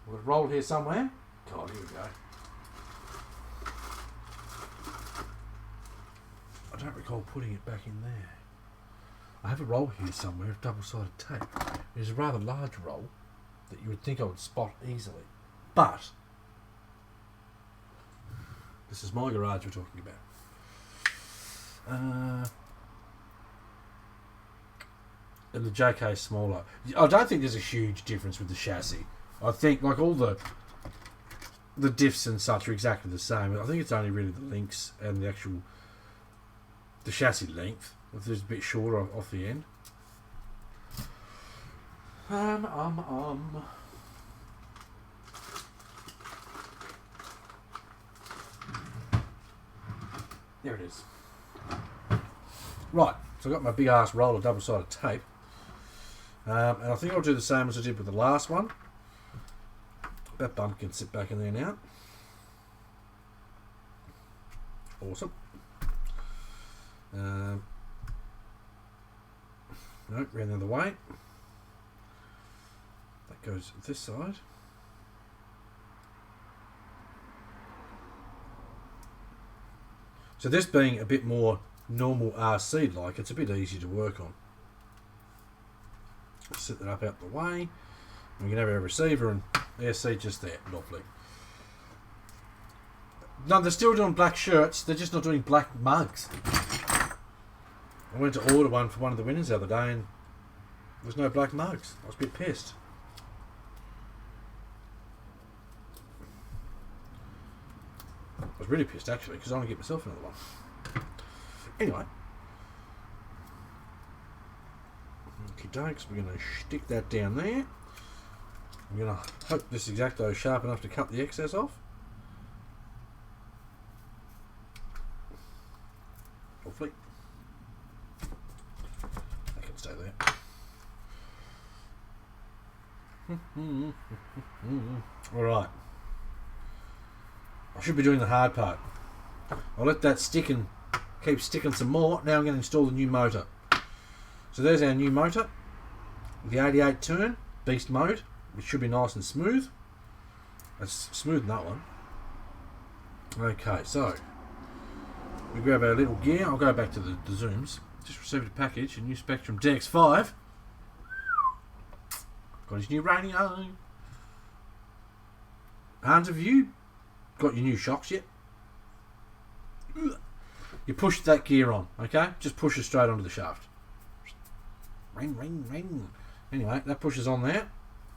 We'll roll here somewhere. God, here we go. I don't recall putting it back in there. I have a roll here somewhere of double-sided tape. It is a rather large roll that you would think I would spot easily. But this is my garage we're talking about. And the JK is smaller. I don't think there's a huge difference with the chassis. I think like all the diffs and such are exactly the same. I think it's only really the links and the chassis length. If it's a bit shorter off the end. There it is. Right, so I've got my big ass roll of double-sided tape. And I think I'll do the same as I did with the last one. That bump can sit back in there now. Awesome. Nope, round the other way. That goes this side. So this being a bit more normal RC like, it's a bit easy to work on. Set that up out the way. We can have our receiver and ASC just there. Lovely. No, they're still doing black shirts. They're just not doing black mugs. I went to order one for one of the winners the other day and there's no black mugs. I was a bit pissed. I was really pissed actually because I want to get myself another one. Anyway. Okie dokes, we're going to stick that down there. I'm going to hope this X-Acto is sharp enough to cut the excess off. Hopefully. That can stay there. Alright. I should be doing the hard part. I'll let that stick and keep sticking some more. Now I'm going to install the new motor. So there's our new motor. The 88 turn, beast mode. It should be nice and smooth. It's smooth in that one. Okay, so we grab our little gear. I'll go back to the zooms. Just received a package, a new Spectrum DX5. Got his new radio. Hans, have you got your new shocks yet? You push that gear on, okay? Just push it straight onto the shaft. Ring, ring, ring. Anyway, that pushes on there.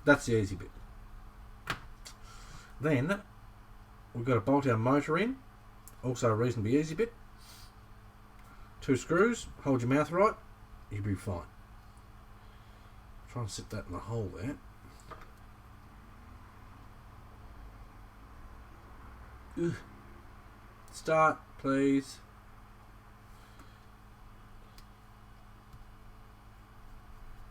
That's the easy bit. Then we've got to bolt our motor in. Also a reasonably easy bit. 2 screws. Hold your mouth right. You'll be fine. Try and sit that in the hole there. Ugh. Start, please.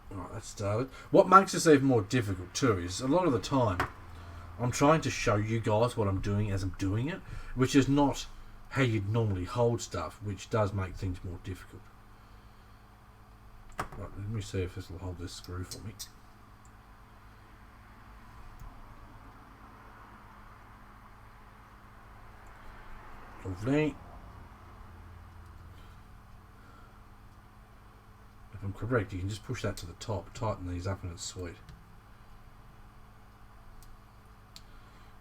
Alright, that's started. What makes this even more difficult too is a lot of the time I'm trying to show you guys what I'm doing as I'm doing it, which is not how you'd normally hold stuff, which does make things more difficult. Right, let me see if this will hold this screw for me. Lovely. If I'm correct, you can just push that to the top, tighten these up, and it's sweet.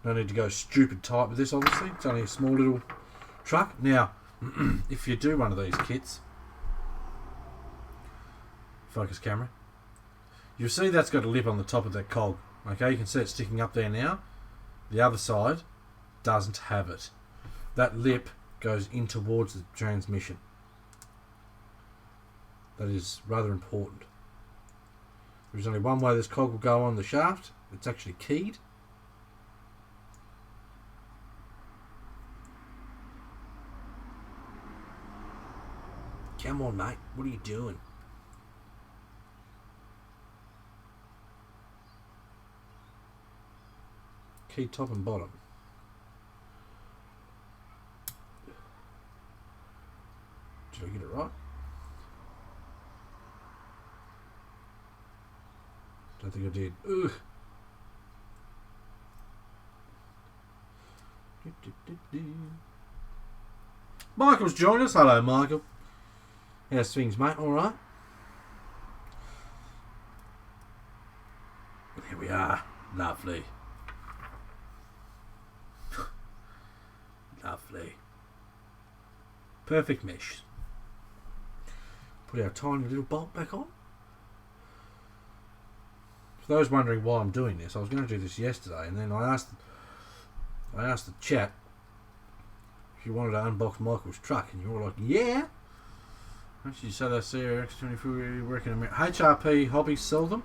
No need to go stupid tight with this, obviously. It's only a small little truck. Now, if you do one of these kits, focus camera, you'll see that's got a lip on the top of that cog. Okay, you can see it sticking up there now. The other side doesn't have it. That lip goes in towards the transmission. That is rather important. There's only one way this cog will go on the shaft. It's actually keyed. Come on, mate. What are you doing? Key top and bottom. Did I get it right? Don't think I did. Ugh. Michael's joined us. Hello, Michael. How's things, mate? All right. Here we are. Lovely. Lovely. Perfect mesh. Put our tiny little bolt back on. For those wondering why I'm doing this, I was going to do this yesterday, and then I asked the chat if you wanted to unbox Michael's truck, and you were like, yeah. Actually, so they CR24 working in HRP hobbies sell them.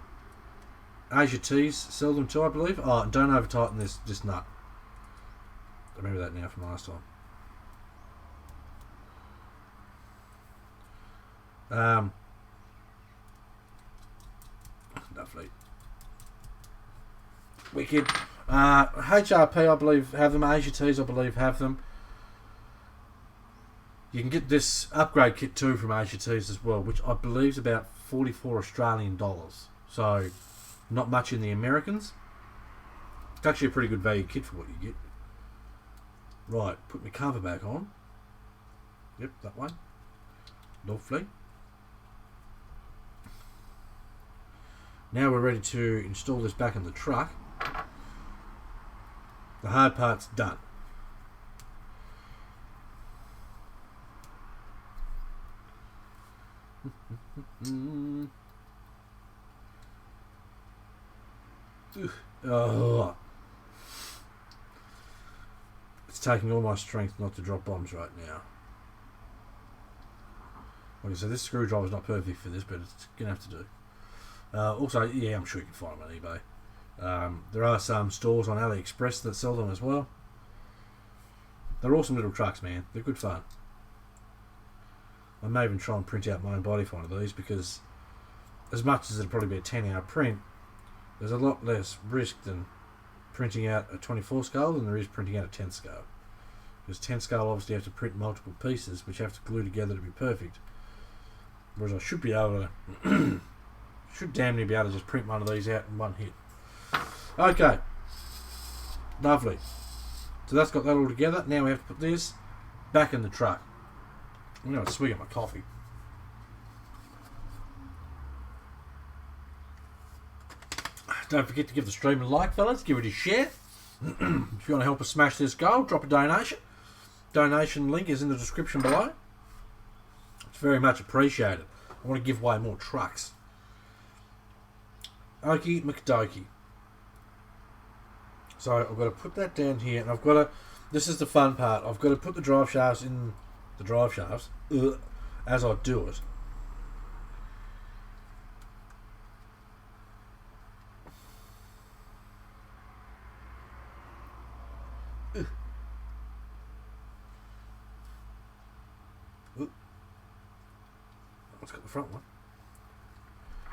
Asia Tees sell them too, I believe. Oh, don't over tighten this nut. I remember that now from last time. Lovely. Wicked. HRP, I believe, have them. Asia Tees, I believe, have them. You can get this upgrade kit too from Asia Tees as well, which I believe is about 44 Australian dollars. So, not much in the Americans. It's actually a pretty good value kit for what you get. Right, put my cover back on. Yep, that one. Lovely. Now we're ready to install this back in the truck. The hard part's done. Oh. It's taking all my strength not to drop bombs right now. Like I said, this screwdriver's not perfect for this, but it's going to have to do. Also, yeah, I'm sure you can find them on eBay. There are some stores on AliExpress that sell them as well. They're awesome little trucks, man. They're good fun. I may even try and print out my own body for one of these, because as much as it'll probably be a 10-hour print, there's a lot less risk than printing out a 24 scale than there is printing out a 10 scale. Because 10 scale obviously have to print multiple pieces which have to glue together to be perfect. Whereas I should be able to should damn near be able to just print one of these out in one hit. Okay. Lovely. So that's got that all together. Now we have to put this back in the truck. I'm going to swig at my coffee. Don't forget to give the stream a like, fellas. Give it a share. If you want to help us smash this goal, drop a donation. Donation link is in the description below. It's very much appreciated. I want to give away more trucks. Okie McDokey. So I've got to put that down here, and I've got to... This is the fun part. I've got to put the drive shafts in the drive shafts as I do it. Let's got the front one.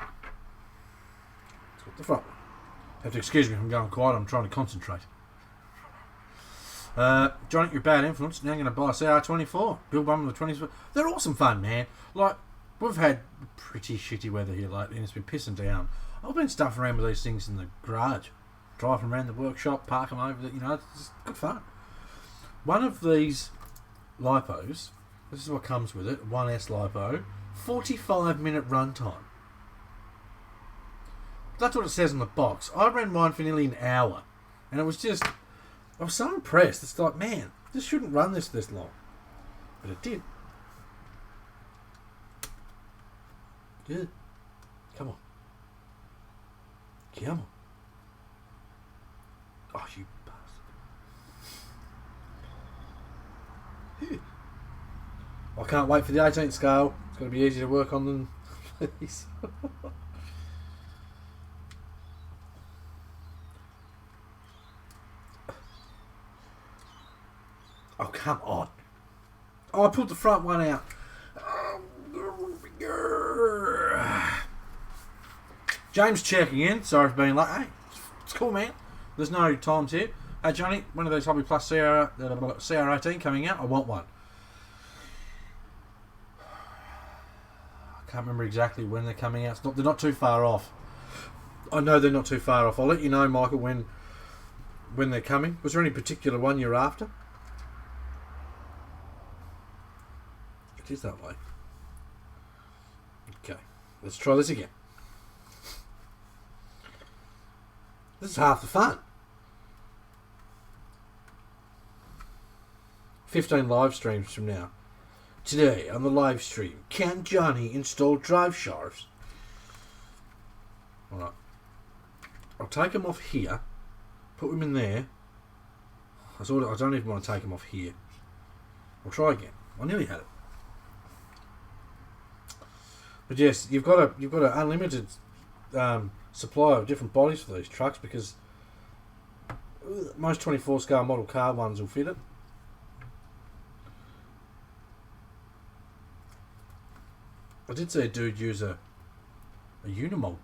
Let's got the front one. Have to excuse me if I'm going quiet. I'm trying to concentrate. Johnny, you're a bad influence. Now I'm going to buy a CR24. Build one with the 20s. They're awesome fun, man. Like, we've had pretty shitty weather here lately, and it's been pissing down. I've been stuffing around with these things in the garage, driving around the workshop, parking them over. It's just good fun. One of these lipos. This is what comes with it. 1S lipo. 45-minute runtime. That's what it says on the box. I ran mine for nearly an hour, and it was just... I was so impressed. It's like, man, this shouldn't run this long. But it did. Good. Come on. Come on. Oh, you bastard. I can't wait for the 18th scale. It's going to be easier to work on than please. Oh, come on. Oh, I put the front one out. James checking in. Sorry for being late. Hey, it's cool, man. There's no times here. Hey, Johnny, when are these Hobby Plus CR18 coming out? I want one. I can't remember exactly when they're coming out. They're not too far off. I know they're not too far off. I'll let you know, Michael, when they're coming. Was there any particular one you're after? It is that way. Okay, let's try this again. This is half the fun. 15 live streams from now. Today on the live stream, can Johnny install drive shafts? Alright. I'll take them off here. Put them in there. I don't even want to take them off here. I'll try again. I nearly had it. But yes, you've got an unlimited supply of different bodies for these trucks, because most 24 scale model car ones will fit it. I did see a dude use a Unimog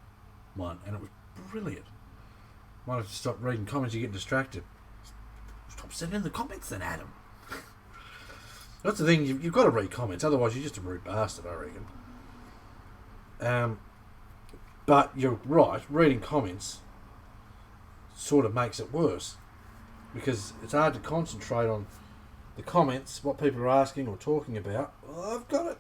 one, and it was brilliant. Might have to stop reading comments, you're getting distracted. Stop sending the comments then, Adam. That's the thing, you've got to read comments, otherwise you're just a rude bastard, I reckon. But you're right, reading comments sort of makes it worse, because it's hard to concentrate on the comments, what people are asking or talking about. Well, I've got it.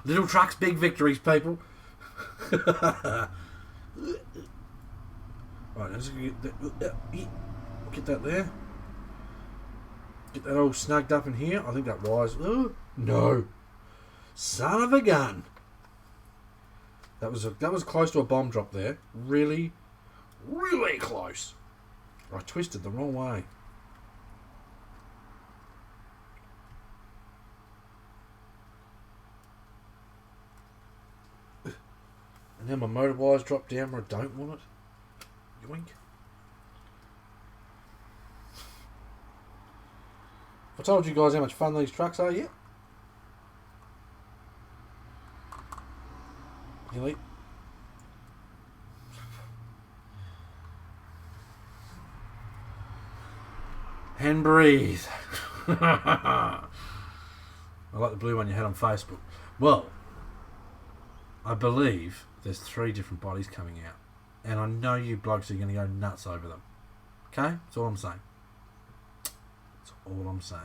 Little trucks, big victories, people. Right, let's get that there. Get that all snugged up in here. I think that wires. Oh, no, son of a gun! That was close to a bomb drop there. Really, really close. I twisted the wrong way. And now my motor wires drop down where I don't want it. Yoink. I told you guys how much fun these trucks are yet? Really? And breathe. I like the blue one you had on Facebook. Well, I believe there's 3 different bodies coming out, and I know you blokes are going to go nuts over them. Okay? That's all I'm saying. That's all I'm saying.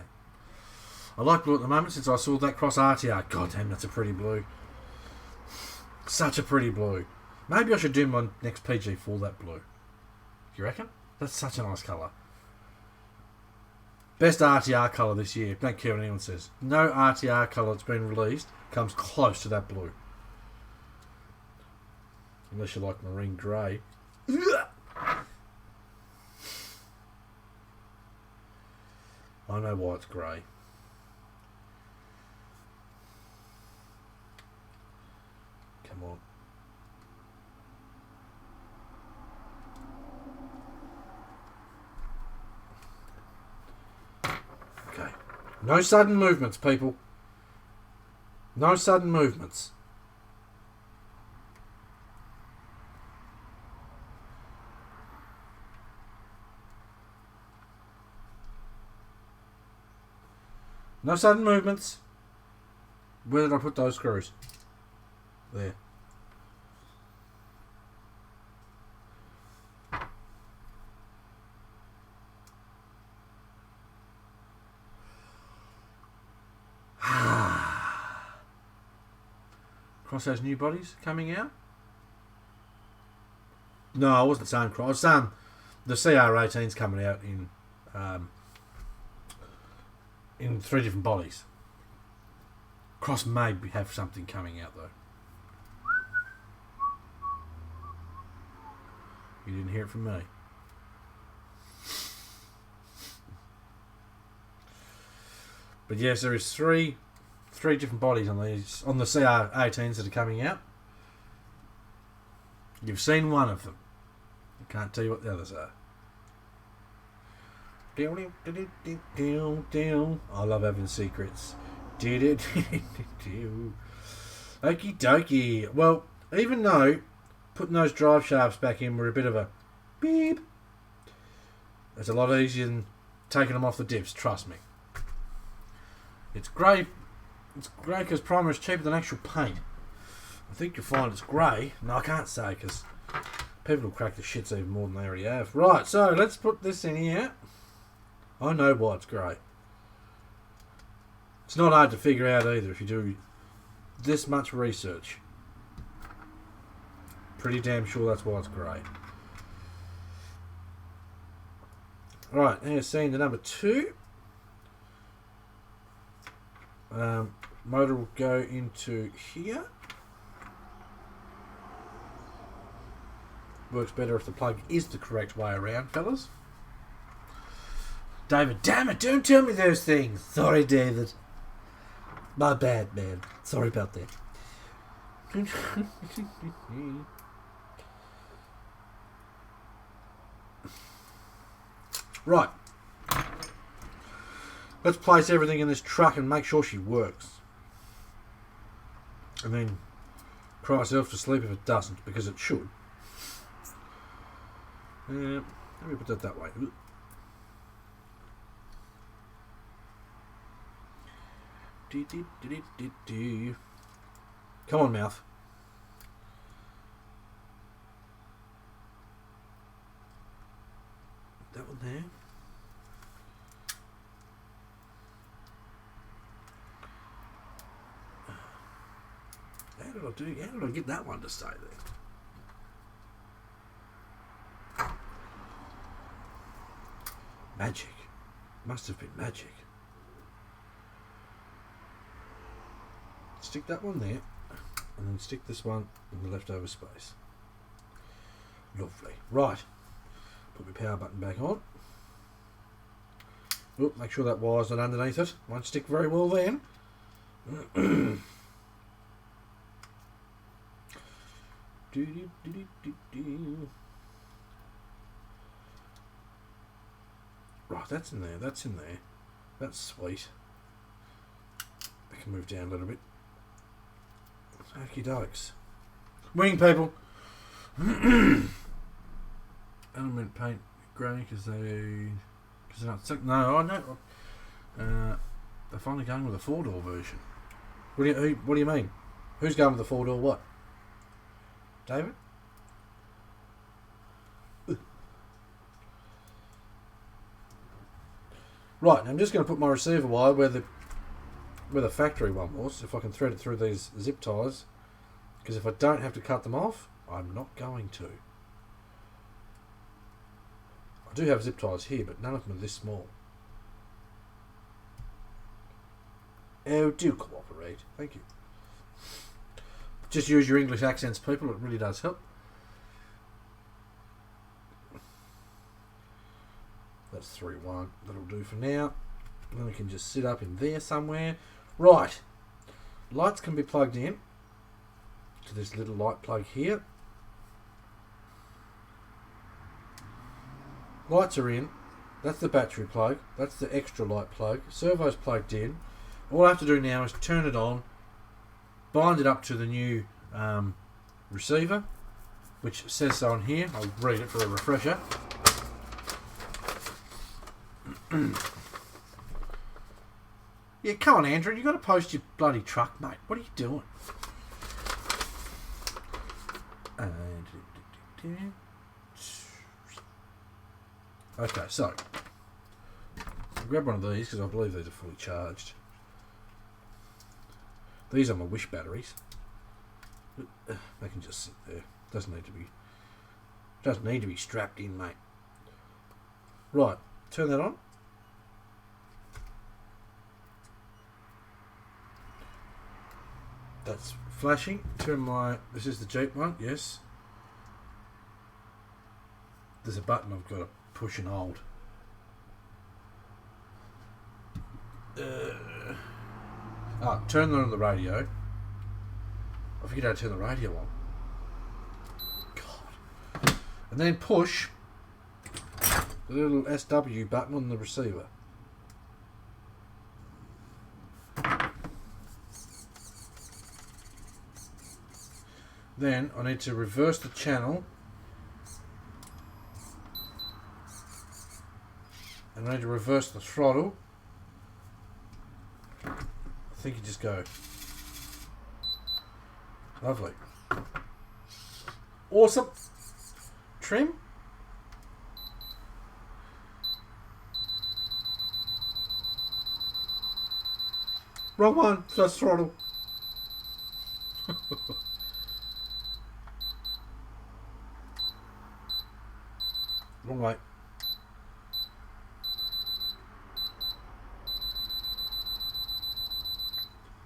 I like blue at the moment since I saw that cross RTR. God damn, that's a pretty blue. Such a pretty blue. Maybe I should do my next PG for that blue. You reckon? That's such a nice colour. Best RTR colour this year. Don't care what anyone says. No RTR colour that's been released comes close to that blue. Unless you like marine grey. I know why it's grey. Come on. Okay. No sudden movements, people. No sudden movements. No sudden movements. Where did I put those screws? There. Cross those new bodies coming out? No, I wasn't saying cross. I was saying the CR18's coming out in 3 different bodies. Cross may have something coming out though. You didn't hear it from me. But yes, there is three different bodies on these, on the CR18s that are coming out. You've seen one of them. I can't tell you what the others are. I love having secrets. Okie dokie. Well, even though putting those drive shafts back in were a bit of a beep, it's a lot easier than taking them off the diffs, trust me. It's grey. It's grey because primer is cheaper than actual paint. I think you'll find it's grey. No, I can't say because people will crack the shits even more than they already have. Right, so let's put this in here. I know why it's grey. It's not hard to figure out either if you do this much research. Pretty damn sure that's why it's grey. Right, here's scene the number 2. Motor will go into here. Works better if the plug is the correct way around, fellas. David, damn it, don't tell me those things. Sorry, David. My bad, man. Sorry about that. Right. Let's place everything in this truck and make sure she works. And then cry yourself to sleep if it doesn't, because it should. Let me put that way. Come on, mouth. That one there. How did I get that one to stay there? Magic. Must have been magic. Stick that one there, and then stick this one in the leftover space. Lovely. Right. Put my power button back on. Oop, make sure that wire's not underneath it. Won't stick very well then. Right, that's in there. That's in there. That's sweet. I can move down a little bit. Okie dokes. Wing people. Element paint grey because they're not sick. No, I know. They're finally going with a 4-door version. What do you mean? Who's going with the 4-door what? David? Right, I'm just going to put my receiver wire where the factory one was, if I can thread it through these zip ties, because if I don't have to cut them off, I'm not going to. I do have zip ties here, but none of them are this small. Oh, do cooperate. Thank you. Just use your English accents, people. It really does help. That's 3-1. That'll do for now. And then we can just sit up in there somewhere. Right. Lights can be plugged in to this little light plug here. Lights are in. That's the battery plug. That's the extra light plug. Servo's plugged in. All I have to do now is turn it on, bind it up to the new receiver, which says so on here. I'll read it for a refresher. Yeah, come on, Andrew. You got to post your bloody truck, mate. What are you doing? Okay, so I'll grab one of these because I believe these are fully charged. These are my Wish batteries. They can just sit there. Doesn't need to be strapped in, mate. Right, turn that on. That's flashing. This is the Jeep one, yes. There's a button I've got to push and hold. Turn on the radio. I forget how to turn the radio on. God. And then push the little SW button on the receiver. Then I need to reverse the channel. And I need to reverse the throttle. I think you just go. Lovely. Awesome. Trim. Wrong one. Just throttle. Wrong way.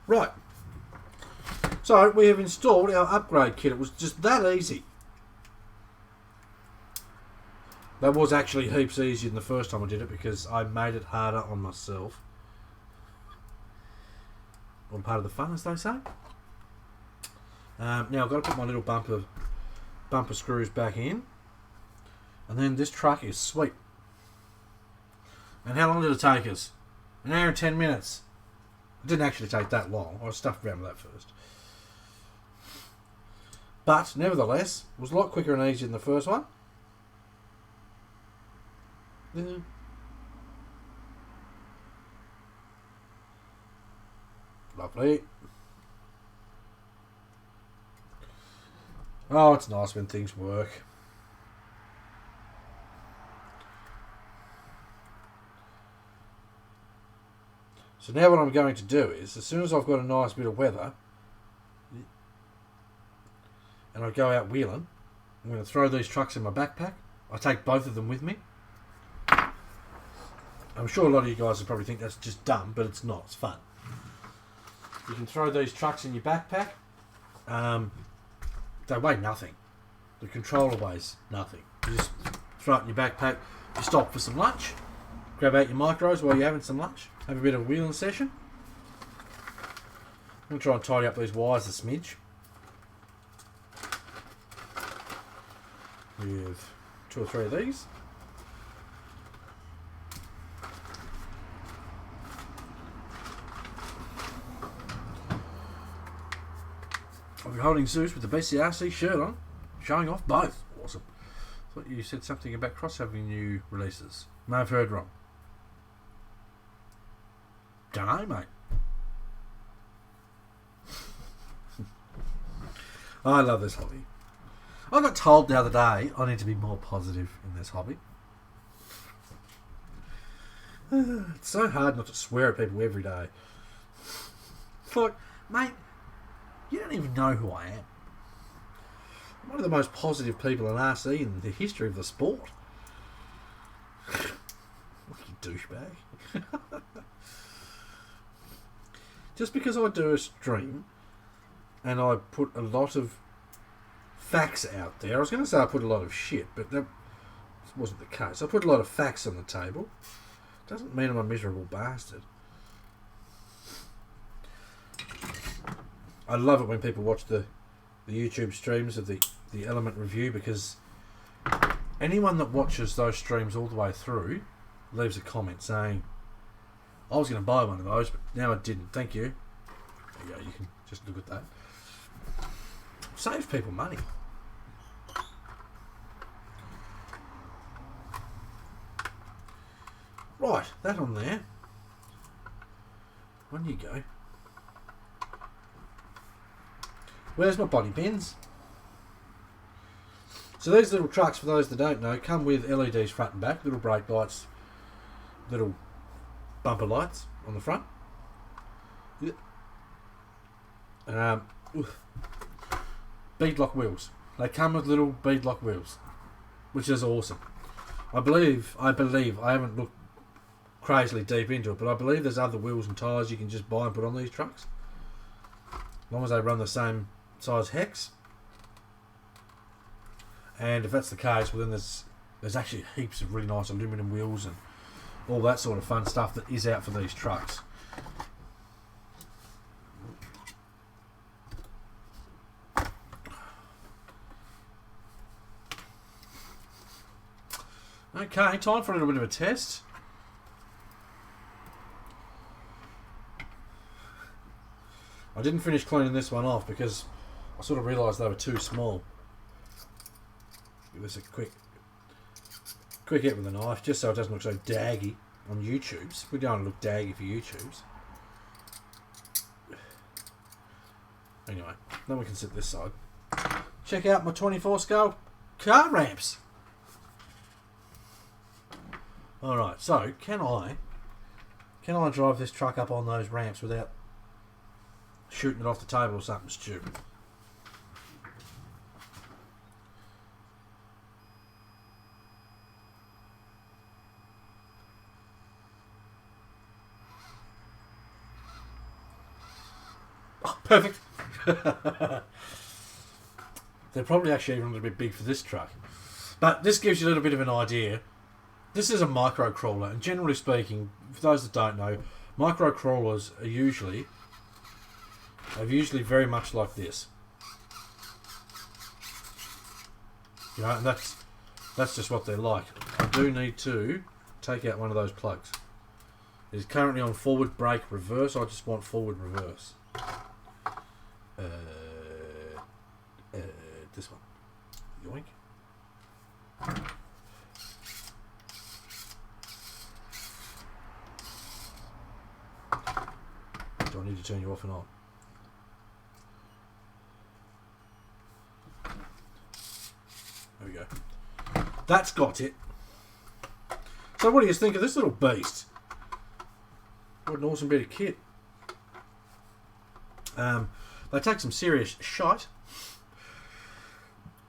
Right. So we have installed our upgrade kit. It was just that easy. That was actually heaps easier than the first time I did it because I made it harder on myself. All part of the fun, as they say. Now I've got to put my little bumper screws back in. And then this truck is sweet. And how long did it take us? An hour and 10 minutes. It didn't actually take that long. I stuffed around with that first. But, nevertheless, it was a lot quicker and easier than the first one. Lovely. Oh, it's nice when things work. So now what I'm going to do is, as soon as I've got a nice bit of weather, and I go out wheeling, I'm going to throw these trucks in my backpack. I take both of them with me. I'm sure a lot of you guys will probably think that's just dumb, but it's not. It's fun. You can throw these trucks in your backpack. They weigh nothing. The controller weighs nothing. You just throw it in your backpack. You stop for some lunch. Grab out your micros while you're having some lunch. Have a bit of a wheeling session. I'm going to try and tidy up these wires a smidge. With 2 or 3 of these. I'll be holding Zeus with the BCRC shirt on, showing off both. Awesome. Thought you said something about Cross having new releases. May have heard wrong. Dunno, mate. I love this hobby. I got told the other day I need to be more positive in this hobby. It's so hard not to swear at people every day. Like, mate, you don't even know who I am. I'm one of the most positive people in RC in the history of the sport. What you douchebag. Just because I do a stream and I put a lot of facts out there. I was going to say I put a lot of shit, but that wasn't the case. I put a lot of facts on the table. Doesn't mean I'm a miserable bastard. I love it when people watch the YouTube streams of the Element review, because anyone that watches those streams all the way through leaves a comment saying, I was going to buy one of those, but now I didn't. Thank you. There you go. You can just look at that. Saves people money. Right, that on there. On you go. Where's my body pins? So these little trucks, for those that don't know, come with LEDs front and back, little brake lights, little bumper lights on the front. Beadlock wheels. They come with little beadlock wheels, which is awesome. I believe, I haven't looked crazily deep into it, but I believe there's other wheels and tyres you can just buy and put on these trucks, as long as they run the same size hex. And if that's the case, well then there's actually heaps of really nice aluminium wheels and all that sort of fun stuff that is out for these trucks. Okay, time for a little bit of a test. I didn't finish cleaning this one off because I sort of realised they were too small. Give this a quick hit with a knife, just so it doesn't look so daggy on YouTube's. We don't want to look daggy for YouTube's. Anyway, then we can sit this side. Check out my 24 scale car ramps. Alright, so can I drive this truck up on those ramps without shooting it off the table or something stupid? Oh, perfect. They're probably actually even a little bit big for this truck. But this gives you a little bit of an idea. This is a micro crawler, and generally speaking, for those that don't know, micro crawlers are usually very much like this. You know, and that's just what they're like. I do need to take out one of those plugs. It is currently on forward brake reverse. I just want forward reverse. This one. Yoink. Do I need to turn you off and on? There we go. That's got it. So what do you think of this little beast? What an awesome bit of kit. They take some serious shite.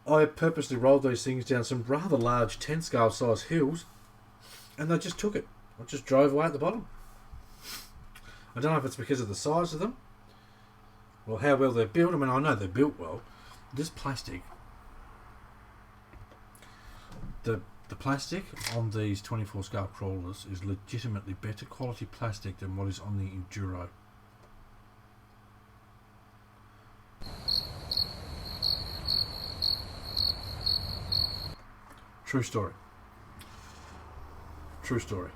I purposely rolled these things down some rather large 10 scale size hills, and they just took it. I just drove away at the bottom. I don't know if it's because of the size of them or how well they're built. I mean, I know they're built well. This plastic, the plastic on these 24 scale crawlers is legitimately better quality plastic than what is on the Enduro. True story. True story.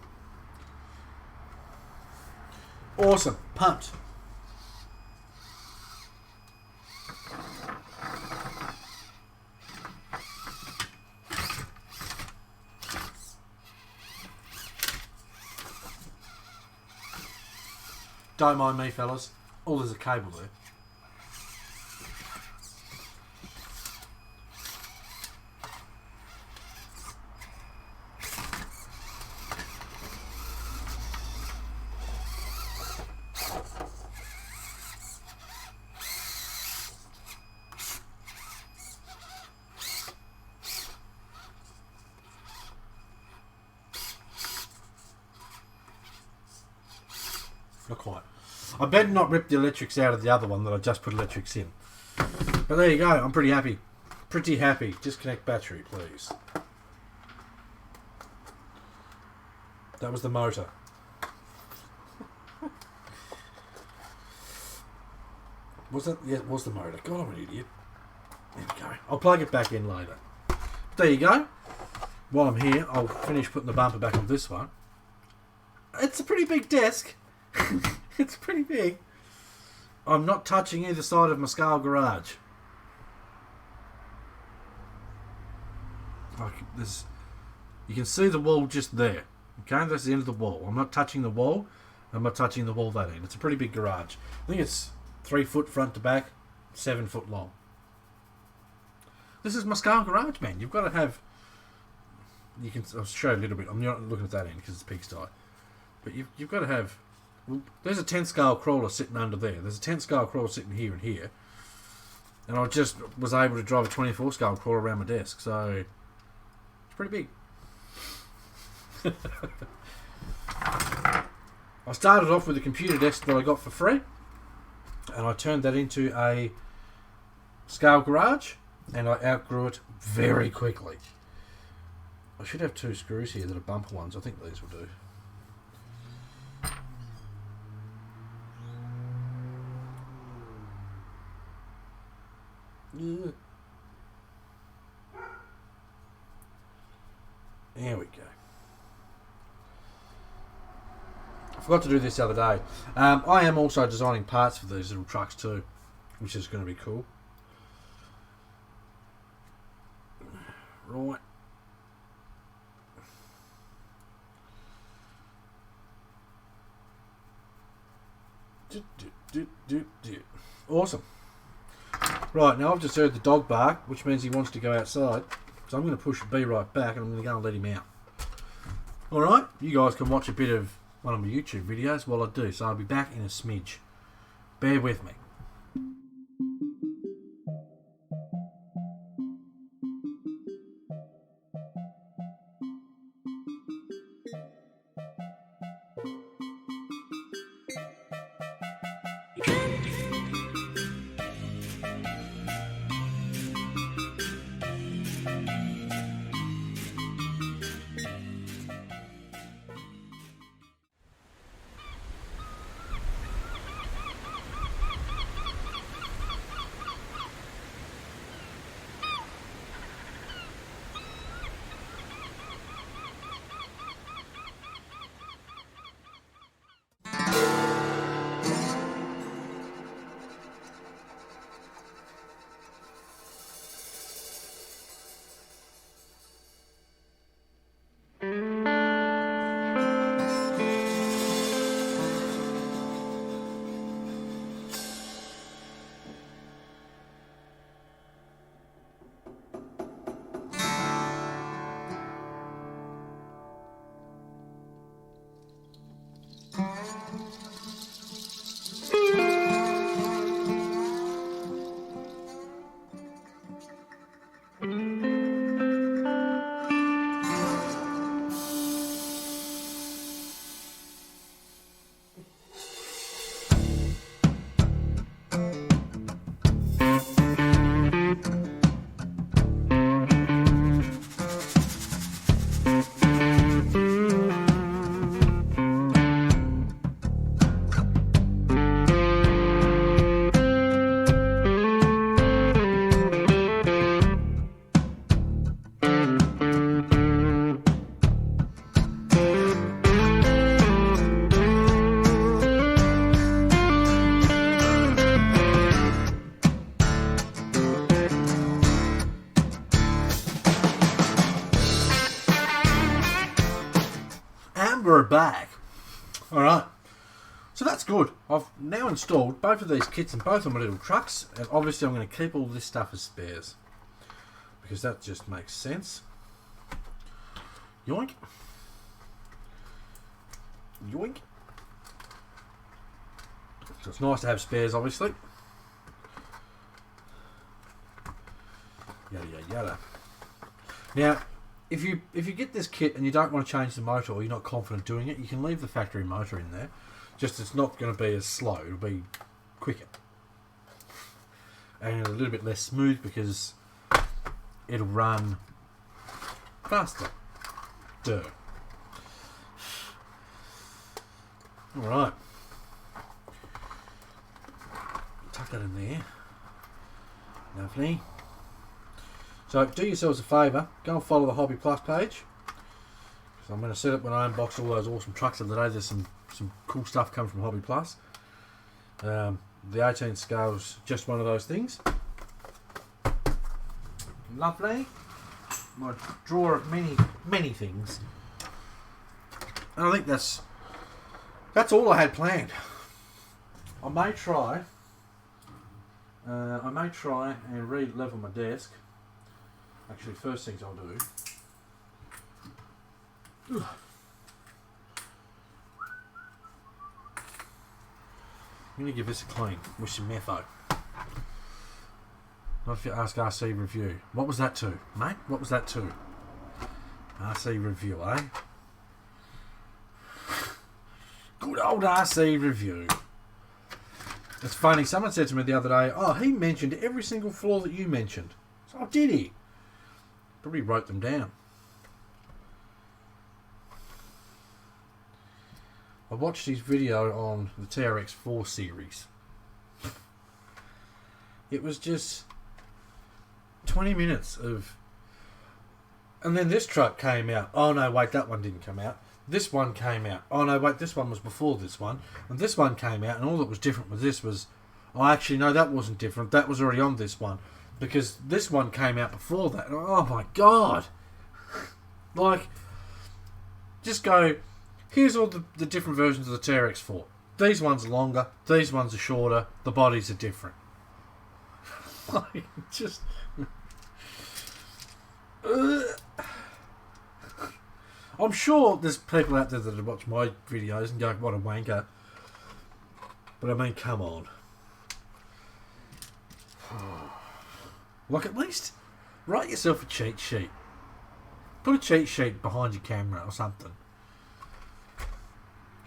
Awesome. Pumped. Don't mind me, fellas. Oh, there's a cable there. Not quite. I better not rip the electrics out of the other one that I just put electrics in. But there you go. I'm pretty happy. Pretty happy. Disconnect battery, please. That was the motor. Was that? Yeah, it was the motor. God, I'm an idiot. There we go. I'll plug it back in later. There you go. While I'm here, I'll finish putting the bumper back on this one. It's a pretty big desk. It's pretty big. I'm not touching either side of my scale garage. Like this, you can see the wall just there. Okay, that's the end of the wall. I'm not touching the wall. I'm not touching the wall that end. It's a pretty big garage. I think it's 3 foot front to back, 7 foot long. This is my scale garage, man. You've got to have. You can. I'll show you a little bit. I'm not looking at that end because it's pigsty. But you've got to have. Well, there's a 10 scale crawler sitting under there. There's a 10 scale crawler sitting here and here. And I just was able to drive a 24 scale crawler around my desk. So, it's pretty big. I started off with a computer desk that I got for free. And I turned that into a scale garage. And I outgrew it very quickly. I should have 2 screws here that are bumper ones. I think these will do. There we go. forgot to do this the other day. I am also designing parts for these little trucks too, which is going to be cool. Right. Awesome. Right, now I've just heard the dog bark, which means he wants to go outside. So I'm going to push B right back and I'm going to go and let him out. Alright, you guys can watch a bit of one of my YouTube videos while I do, so I'll be back in a smidge. Bear with me. We're back. Alright, so that's good. I've now installed both of these kits in both of my little trucks, and obviously I'm going to keep all this stuff as spares because that just makes sense. Yoink. Yoink. So it's nice to have spares, obviously. Yada yada yada. Now, if you get this kit and you don't want to change the motor, or you're not confident doing it, you can leave the factory motor in there. Just it's not going to be as slow; it'll be quicker and a little bit less smooth because it'll run faster. Duh. All right, tuck that in there. Lovely. So do yourselves a favour, go and follow the Hobby Plus page. So I'm going to set up when I unbox all those awesome trucks of the day. There's some cool stuff coming from Hobby Plus. The 18th scale's just one of those things. Lovely. My drawer of many things. And I think that's all I had planned. I may try and re-level my desk. Actually, first things I'll do. I'm going to give this a clean with some metho. Not if you ask RC Review. What was that to, mate? What was that to? RC Review, eh? Good old RC Review. It's funny, someone said to me the other day, oh, he mentioned every single flaw that you mentioned. So, oh, did he? Probably wrote them down. I watched his video on the TRX4 series. It was just 20 minutes of... And then this truck came out. Oh no, wait, that one didn't come out. this one came out. Oh no, wait, this one was before this one. And this one came out, and all that was different with this was... Oh, actually, no, that wasn't different. That was already on this one. Because this one came out before that. Oh my god! Like, just go... Here's all the different versions of the TRX4. These ones are longer, these ones are shorter, the bodies are different. Like, just... I'm sure there's people out there that watch my videos and go, what a wanker. But I mean, come on. Like, at least write yourself a cheat sheet. Put a cheat sheet behind your camera or something.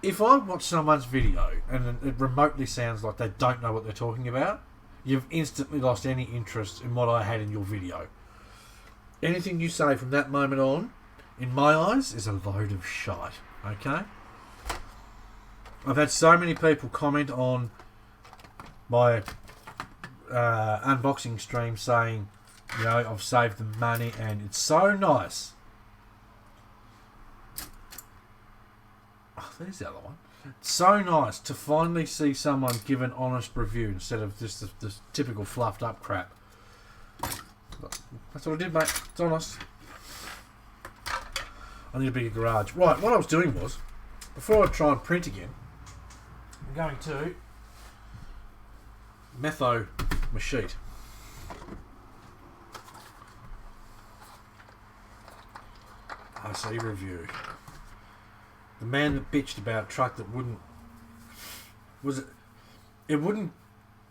If I watch someone's video and it remotely sounds like they don't know what they're talking about, you've instantly lost any interest in what I had in your video. Anything you say from that moment on, in my eyes, is a load of shite. Okay? I've had so many people comment on my unboxing stream saying, you know, I've saved them money and it's so nice. Oh, there's the other one. It's so nice to finally see someone give an honest review instead of just this typical fluffed up crap. That's what I did, mate. It's honest. I need a bigger garage. Right, what I was doing was, before I try and print again, I'm going to metho my sheet. RC review. The man that bitched about a truck that wouldn't... It wouldn't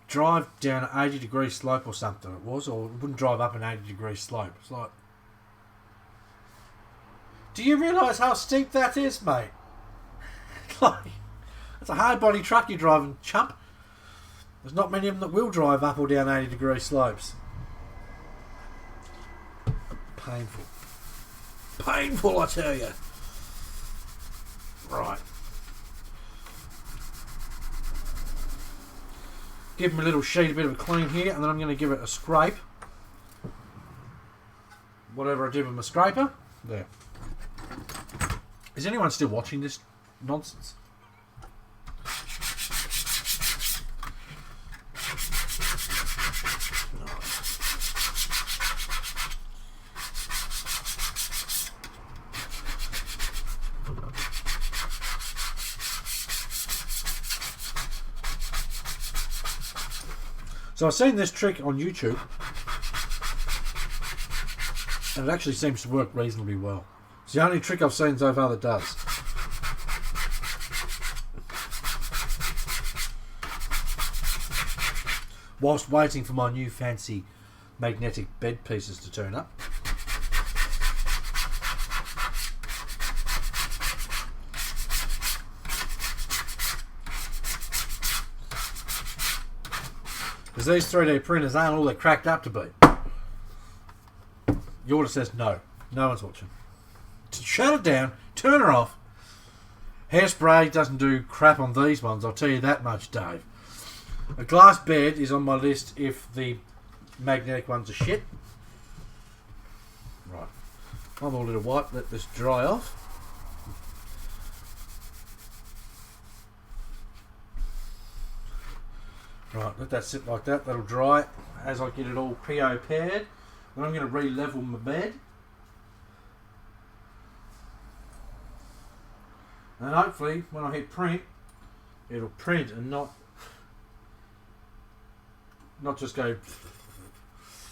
drive down an 80-degree slope or something, it was, or it wouldn't drive up an 80-degree slope. It's like... Do you realise how steep that is, mate? Like, it's a hard body truck you're driving, chump. There's not many of them that will drive up or down 80-degree slopes. Painful. Painful, I tell you. Right. Give him a little sheet, a bit of a clean here, and then I'm going to give it a scrape. Whatever I did with my scraper. There. Is anyone still watching this nonsense? So I've seen this trick on YouTube, and it actually seems to work reasonably well. It's the only trick I've seen so far that does. Whilst waiting for my new fancy magnetic bed pieces to turn up. Because these 3D printers aren't all they're cracked up to be. The order says no. No one's watching. Shut it down. Turn her off. Hairspray doesn't do crap on these ones, I'll tell you that much, Dave. A glass bed is on my list if the magnetic ones are shit. Right. I'm all a little white. Let this dry off. Right, let that sit like that. That'll dry as I get it all PO paired. Then I'm going to re-level my bed. And hopefully, when I hit print, it'll print and not just go...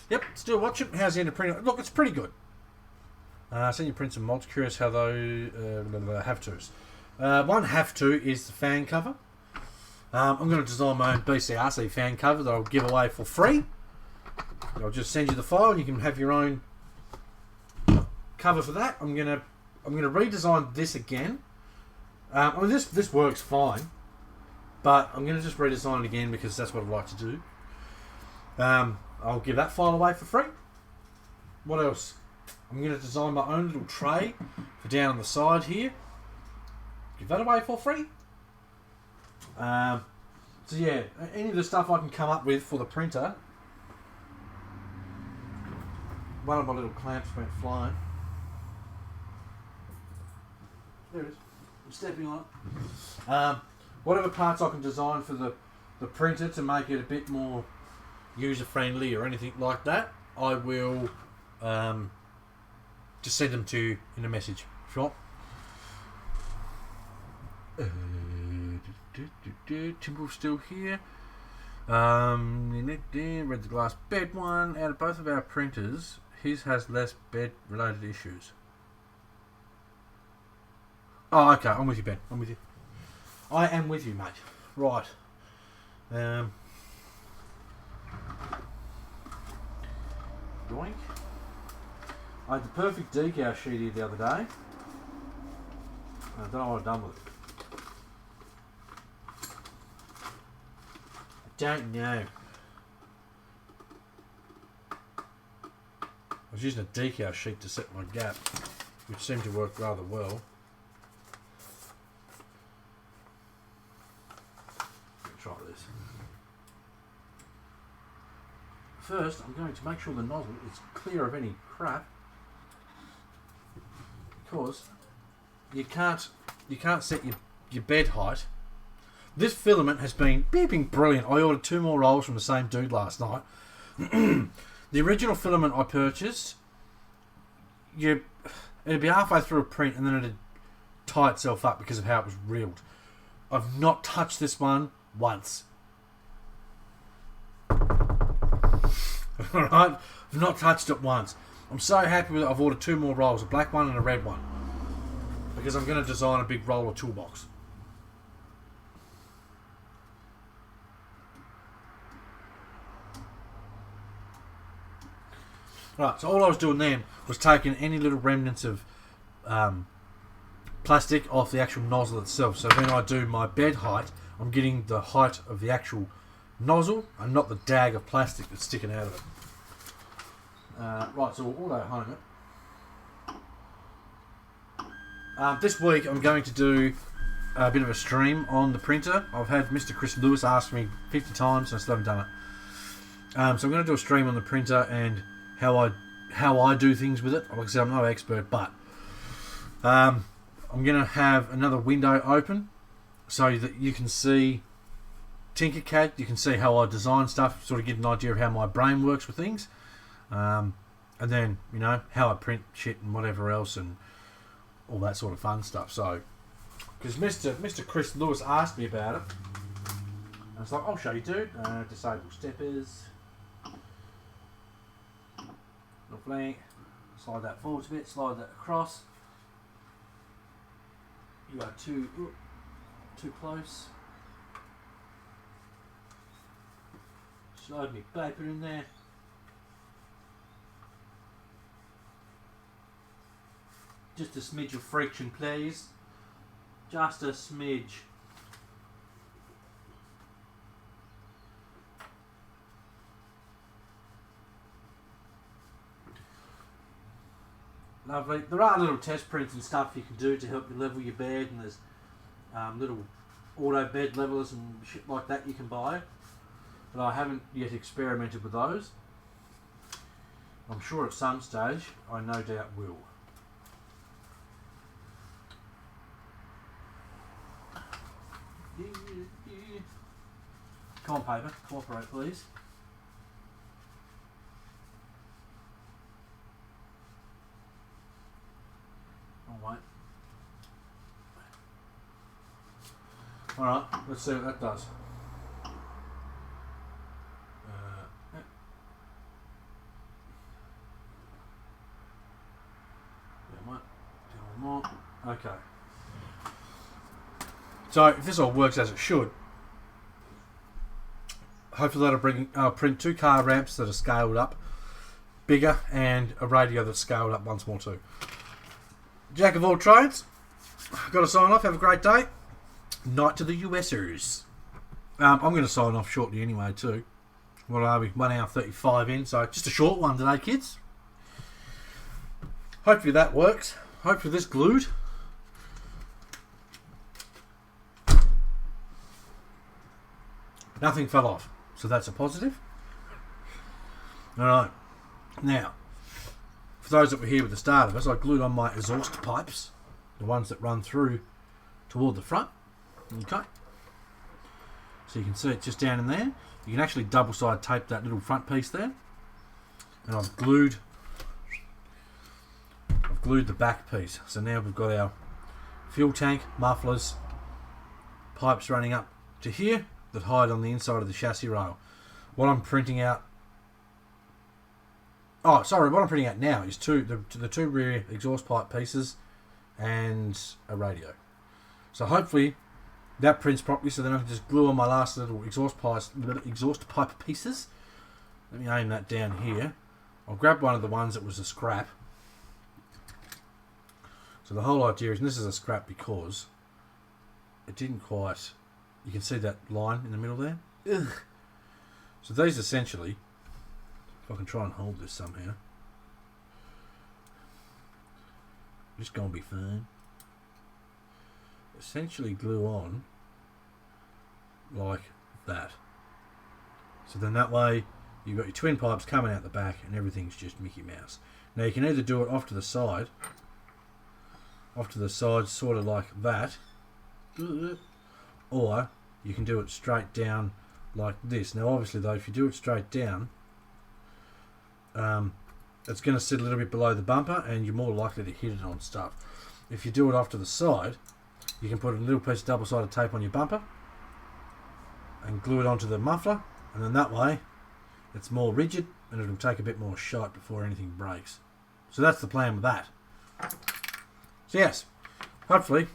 Yep, still watching. How's the end of printing? Look, it's pretty good. Send you print some mods. Curious how those have-tos. One have-to is the fan cover. I'm going to design my own BCRC fan cover that I'll give away for free. I'll just send you the file and you can have your own cover for that. I'm going to redesign this again. I mean, this works fine, but I'm going to just redesign it again because that's what I'd like to do. I'll give that file away for free. What else? I'm going to design my own little tray for down on the side here. Give that away for free. So yeah, any of the stuff I can come up with for the printer. One of my little clamps went flying. There it is. stepping on it. Whatever parts I can design for the printer to make it a bit more user friendly or anything like that, I will just send them to you in a message. Sure. Timble's still here. Read the glass bed one. Out of both of our printers, his has less bed related issues. Oh, okay. I'm with you, Ben. I'm with you. I am with you, mate. Right. Doink. I had the perfect decal sheet here the other day. I don't know what I've done with it. I don't know. I was using a decal sheet to set my gap, which seemed to work rather well. Let me try this. First, I'm going to make sure the nozzle is clear of any crap, because you can't set your bed height. This filament has been beeping brilliant. I ordered 2 more rolls from the same dude last night. The original filament I purchased, it'd be halfway through a print and then it'd tie itself up because of how it was reeled. I've not touched this one once. Alright? I've not touched it once. I'm so happy with it. I've ordered 2 more rolls, a black one and a red one, because I'm going to design a big roller toolbox. Right, so all I was doing then was taking any little remnants of plastic off the actual nozzle itself. So when I do my bed height, I'm getting the height of the actual nozzle and not the dag of plastic that's sticking out of it. Right, so we'll auto home it. This week I'm going to do a bit of a stream on the printer. I've had Mr. Chris Lewis ask me 50 times and I still haven't done it. So I'm going to do a stream on the printer and how I do things with it. Like I said, I'm no expert, but I'm going to have another window open so that you can see Tinkercad. You can see how I design stuff, sort of get an idea of how my brain works with things, and then how I print shit and whatever else and all that sort of fun stuff. So, because Mr. Chris Lewis asked me about it, and I was like, I'll show you, dude. Disable steppers. Lovely. Slide that forward a bit, slide that across. You are too close. Slide me paper in there. Just a smidge of friction, please. Just a smidge. Lovely. There are little test prints and stuff you can do to help you level your bed, and there's little auto bed levelers and shit like that you can buy, but I haven't yet experimented with those. I'm sure at some stage I no doubt will. Come on, paper, cooperate please. Alright. Alright, let's see what that does. More. Okay. So if this all works as it should, hopefully that'll print 2 car ramps that are scaled up bigger and a radio that's scaled up once more too. Jack of all trades. Got to sign off. Have a great day. Night to the USers. I'm going to sign off shortly anyway too. What are we? 1 hour 35 in, so just a short one today, kids. Hopefully that works. Hopefully this glued. Nothing fell off, so that's a positive. Alright, now, for those that were here with the start of us, I glued on my exhaust pipes, the ones that run through toward the front. Okay. So you can see it just down in there. You can actually double side tape that little front piece there. And I've glued the back piece. So now we've got our fuel tank, mufflers, pipes running up to here that hide on the inside of the chassis rail. What I'm printing out what I'm printing out now is the two rear exhaust pipe pieces and a radio. So hopefully that prints properly, so then I can just glue on my last little exhaust pipe pieces. Let me aim that down here. I'll grab one of the ones that was a scrap. So the whole idea is, and this is a scrap because it didn't quite, you can see that line in the middle there. Ugh. So these essentially, if I can try and hold this somehow, just gonna be fine. Essentially glue on like that. So then that way you've got your twin pipes coming out the back and everything's just Mickey Mouse. Now you can either do it off to the side sort of like that, or you can do it straight down like this. Now obviously though, if you do it straight down, it's going to sit a little bit below the bumper and you're more likely to hit it on stuff. If you do it off to the side, you can put a little piece of double-sided tape on your bumper and glue it onto the muffler, and then that way it's more rigid and it'll take a bit more shot before anything breaks. So that's the plan with that. So yes, hopefully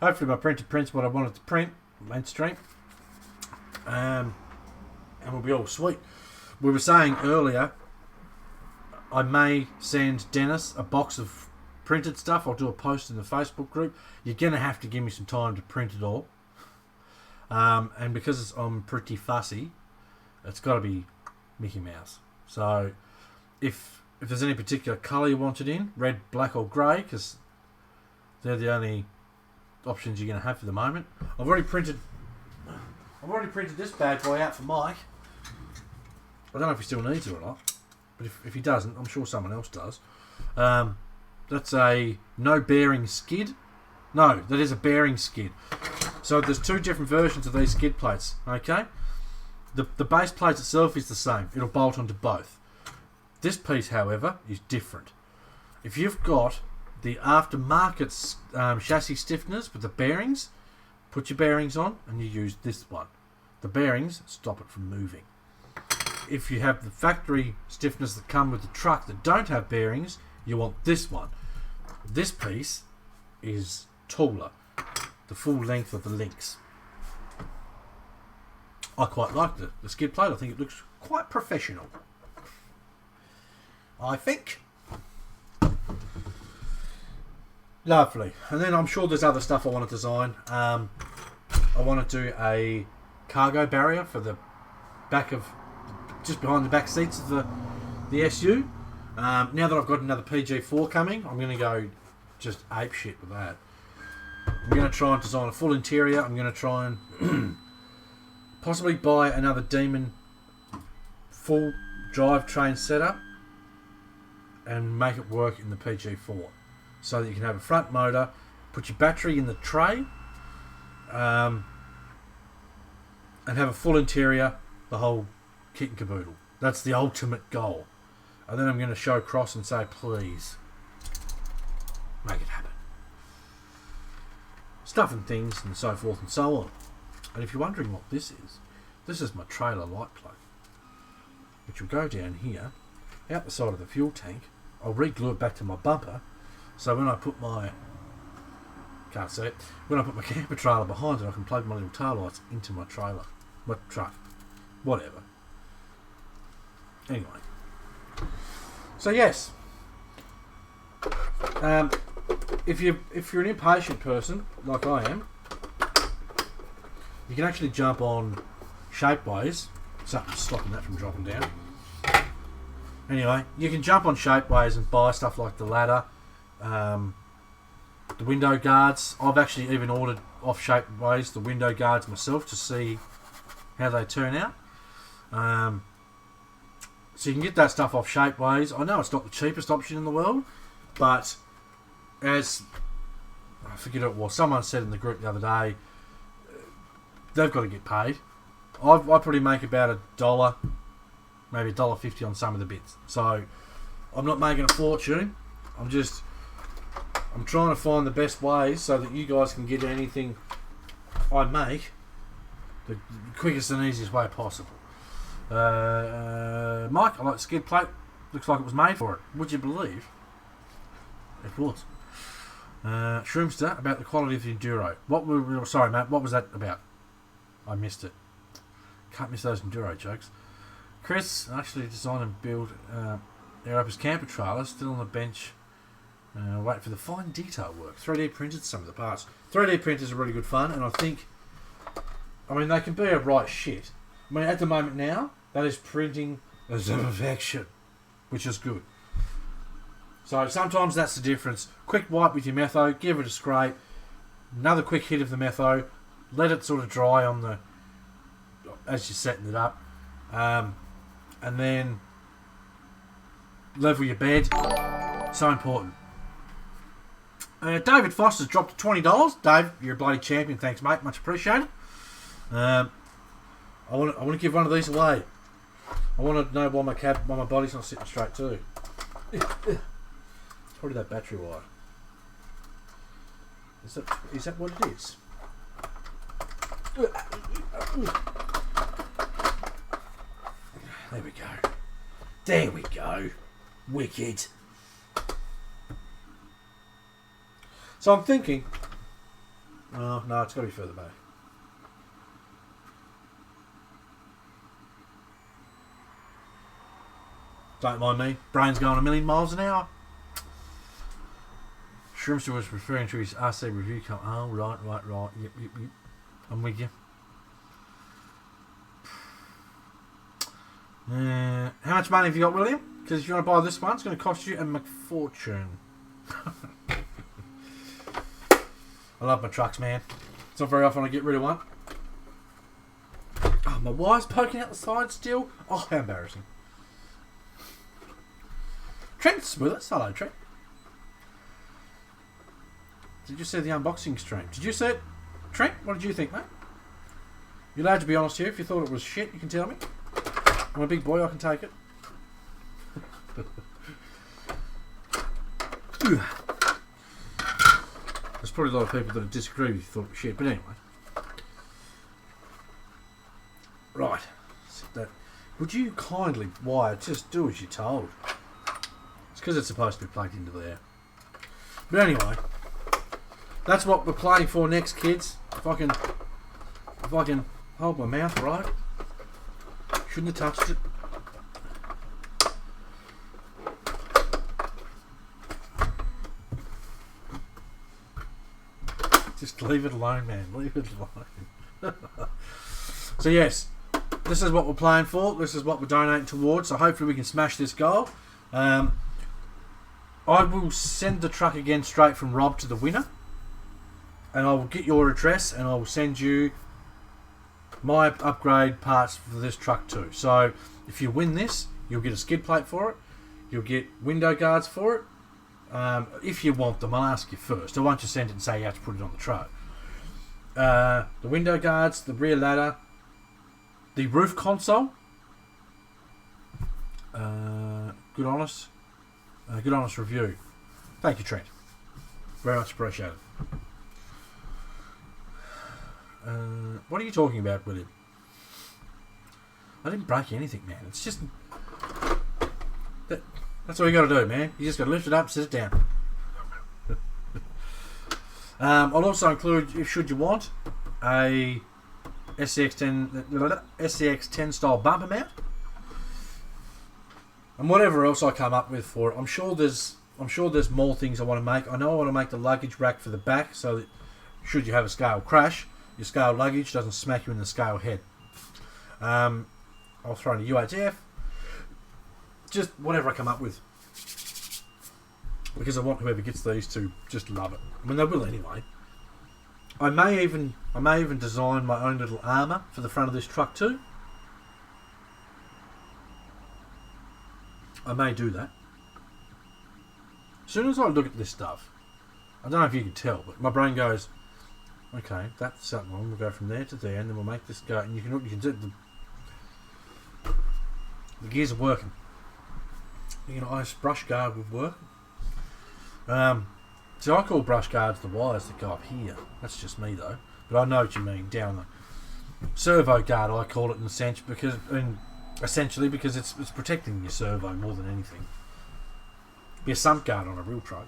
my printer prints what I wanted to print, mainstream, and we'll be all sweet. We were saying earlier, I may send Dennis a box of printed stuff. I'll do a post in the Facebook group. You're going to have to give me some time to print it all. And because I'm pretty fussy, it's got to be Mickey Mouse. So if there's any particular colour you want it in, red, black or grey, because they're the only options you're going to have for the moment. I've already printed this bad boy out for Mike. I don't know if he still needs it or not, but if he doesn't, I'm sure someone else does. That's a no bearing skid. No, that is a bearing skid. So there's two different versions of these skid plates. Okay, the base plate itself is the same. It'll bolt onto both. This piece, however, is different. If you've got the aftermarket chassis stiffeners with the bearings, put your bearings on and you use this one. The bearings stop it from moving. If you have the factory stiffeners that come with the truck that don't have bearings, you want this one. This piece is taller, the full length of the links. I quite like the skid plate. I think it looks quite professional. I think. Lovely. And then I'm sure there's other stuff I want to design. I want to do a cargo barrier for the back of, just behind the back seats of the SU. Now that I've got another PG4 coming, I'm going to go just ape shit with that. I'm going to try and design a full interior. I'm going to try and possibly buy another Demon full drivetrain setup and make it work in the PG4, so that you can have a front motor, put your battery in the tray, and have a full interior, the whole kit and caboodle. That's the ultimate goal. And then I'm going to show Cross and say, please, make it happen. Stuff and things and so forth and so on. And if you're wondering what this is my trailer light plug, which will go down here, out the side of the fuel tank. I'll re-glue it back to my bumper, so when I put my, can't see it, when I put my camper trailer behind it, I can plug my little tail lights into my trailer, my truck, whatever. Anyway, so yes, if you're an impatient person like I am, you can actually jump on Shapeways. Something's stopping that from dropping down. Anyway, you can jump on Shapeways and buy stuff like the ladder, the window guards. I've actually even ordered off Shapeways the window guards myself to see how they turn out. So you can get that stuff off Shapeways. I know it's not the cheapest option in the world, but as I forget what it was. Someone said in the group the other day, they've got to get paid. I probably make about $1, maybe $1.50 on some of the bits. So I'm not making a fortune. I'm trying to find the best ways so that you guys can get anything I make the quickest and easiest way possible. Mike, I like the skid plate. Looks like it was made for it. Would you believe? It was. Shroomster, about the quality of the Enduro. Sorry, mate, what was that about? I missed it. Can't miss those Enduro jokes. Chris actually designed and built Aeropa's camper trailer, still on the bench, waiting for the fine detail work. 3D printed some of the parts. 3D printers are really good fun, and I mean, they can be a right shit. I mean, at the moment now, that is printing as a perfection, which is good. So sometimes that's the difference. Quick wipe with your metho, give it a scrape, another quick hit of the metho, let it sort of dry on as you're setting it up, and then level your bed. So important. David Foster's dropped to $20. Dave, you're a bloody champion. Thanks, mate. Much appreciated. I want to give one of these away. I want to know why my body's not sitting straight too. It's probably that battery wire. Is that what it is? There we go. There we go. Wicked. So I'm thinking... Oh, no, it's got to be further back. Don't mind me. Brain's going a million miles an hour. Shroomster was referring to his RC review. Oh, right. Yep. I'm with you. How much money have you got, William? Because if you want to buy this one, it's going to cost you a McFortune. I love my trucks, man. It's not very often I get rid of one. Oh, my wire's poking out the side still. Oh, how embarrassing. Trent's with us. Hello, Trent. Did you see the unboxing stream? Did you see it? Trent, what did you think, mate? You're allowed to be honest here. If you thought it was shit, you can tell me. I'm a big boy, I can take it. There's probably a lot of people that disagree with you thought it was shit, but anyway. Right. Would you kindly, Wyatt, just do as you're told? It's because it's supposed to be plugged into there. But anyway, that's what we're playing for next, kids. If I can hold my mouth right. Shouldn't have touched it. Just leave it alone, man. Leave it alone. So yes, this is what we're playing for. This is what we're donating towards. So hopefully we can smash this goal. I will send the truck again straight from Rob to the winner. And I will get your address and I will send you my upgrade parts for this truck too. So if you win this, you'll get a skid plate for it. You'll get window guards for it. If you want them, I'll ask you first. I won't just send it and say you have to put it on the truck. The window guards, the rear ladder, the roof console. Good honest review. Thank you, Trent. Very much appreciated. What are you talking about, William? I didn't break anything, man. It's just... That's all you got to do, man. You just got to lift it up, sit it down. I'll also include, if should you want, a SCX10 style bumper mount, and whatever else I come up with for it. I'm sure there's more things I want to make. I know I want to make the luggage rack for the back, so that should you have a scale crash, your scale luggage doesn't smack you in the scale head. I'll throw in a UHF. Just whatever I come up with, because I want whoever gets these to just love it. I mean, they will anyway. I may even design my own little armour for the front of this truck too. I may do that. As soon as I look at this stuff, I don't know if you can tell, but my brain goes, okay, that's something wrong. We'll go from there to there, and then we'll make this go. And you can do the gears are working. You know, ice brush guard would work. So I call brush guards the wires that go up here. That's just me though, but I know what you mean. Down the servo guard, I call it in a sense essentially because it's protecting your servo more than anything. Be a sump guard on a real truck.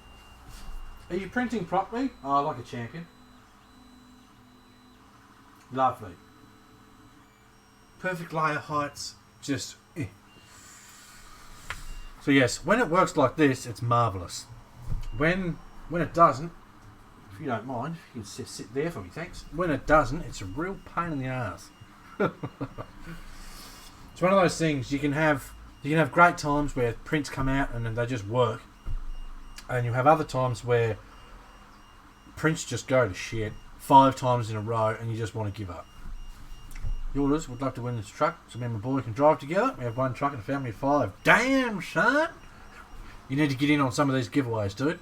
Are you printing properly? Oh, like a champion. Lovely. Perfect layer heights. Just. So yes, when it works like this, it's marvellous. When it doesn't, if you don't mind, if you can sit there for me, thanks. When it doesn't, it's a real pain in the ass. It's one of those things you can have great times where prints come out and then they just work, and you have other times where prints just go to shit 5 times in a row and you just want to give up. Yours would love to win this truck, so me and my boy can drive together. We have one truck and a family of 5. Damn, son! You need to get in on some of these giveaways, dude.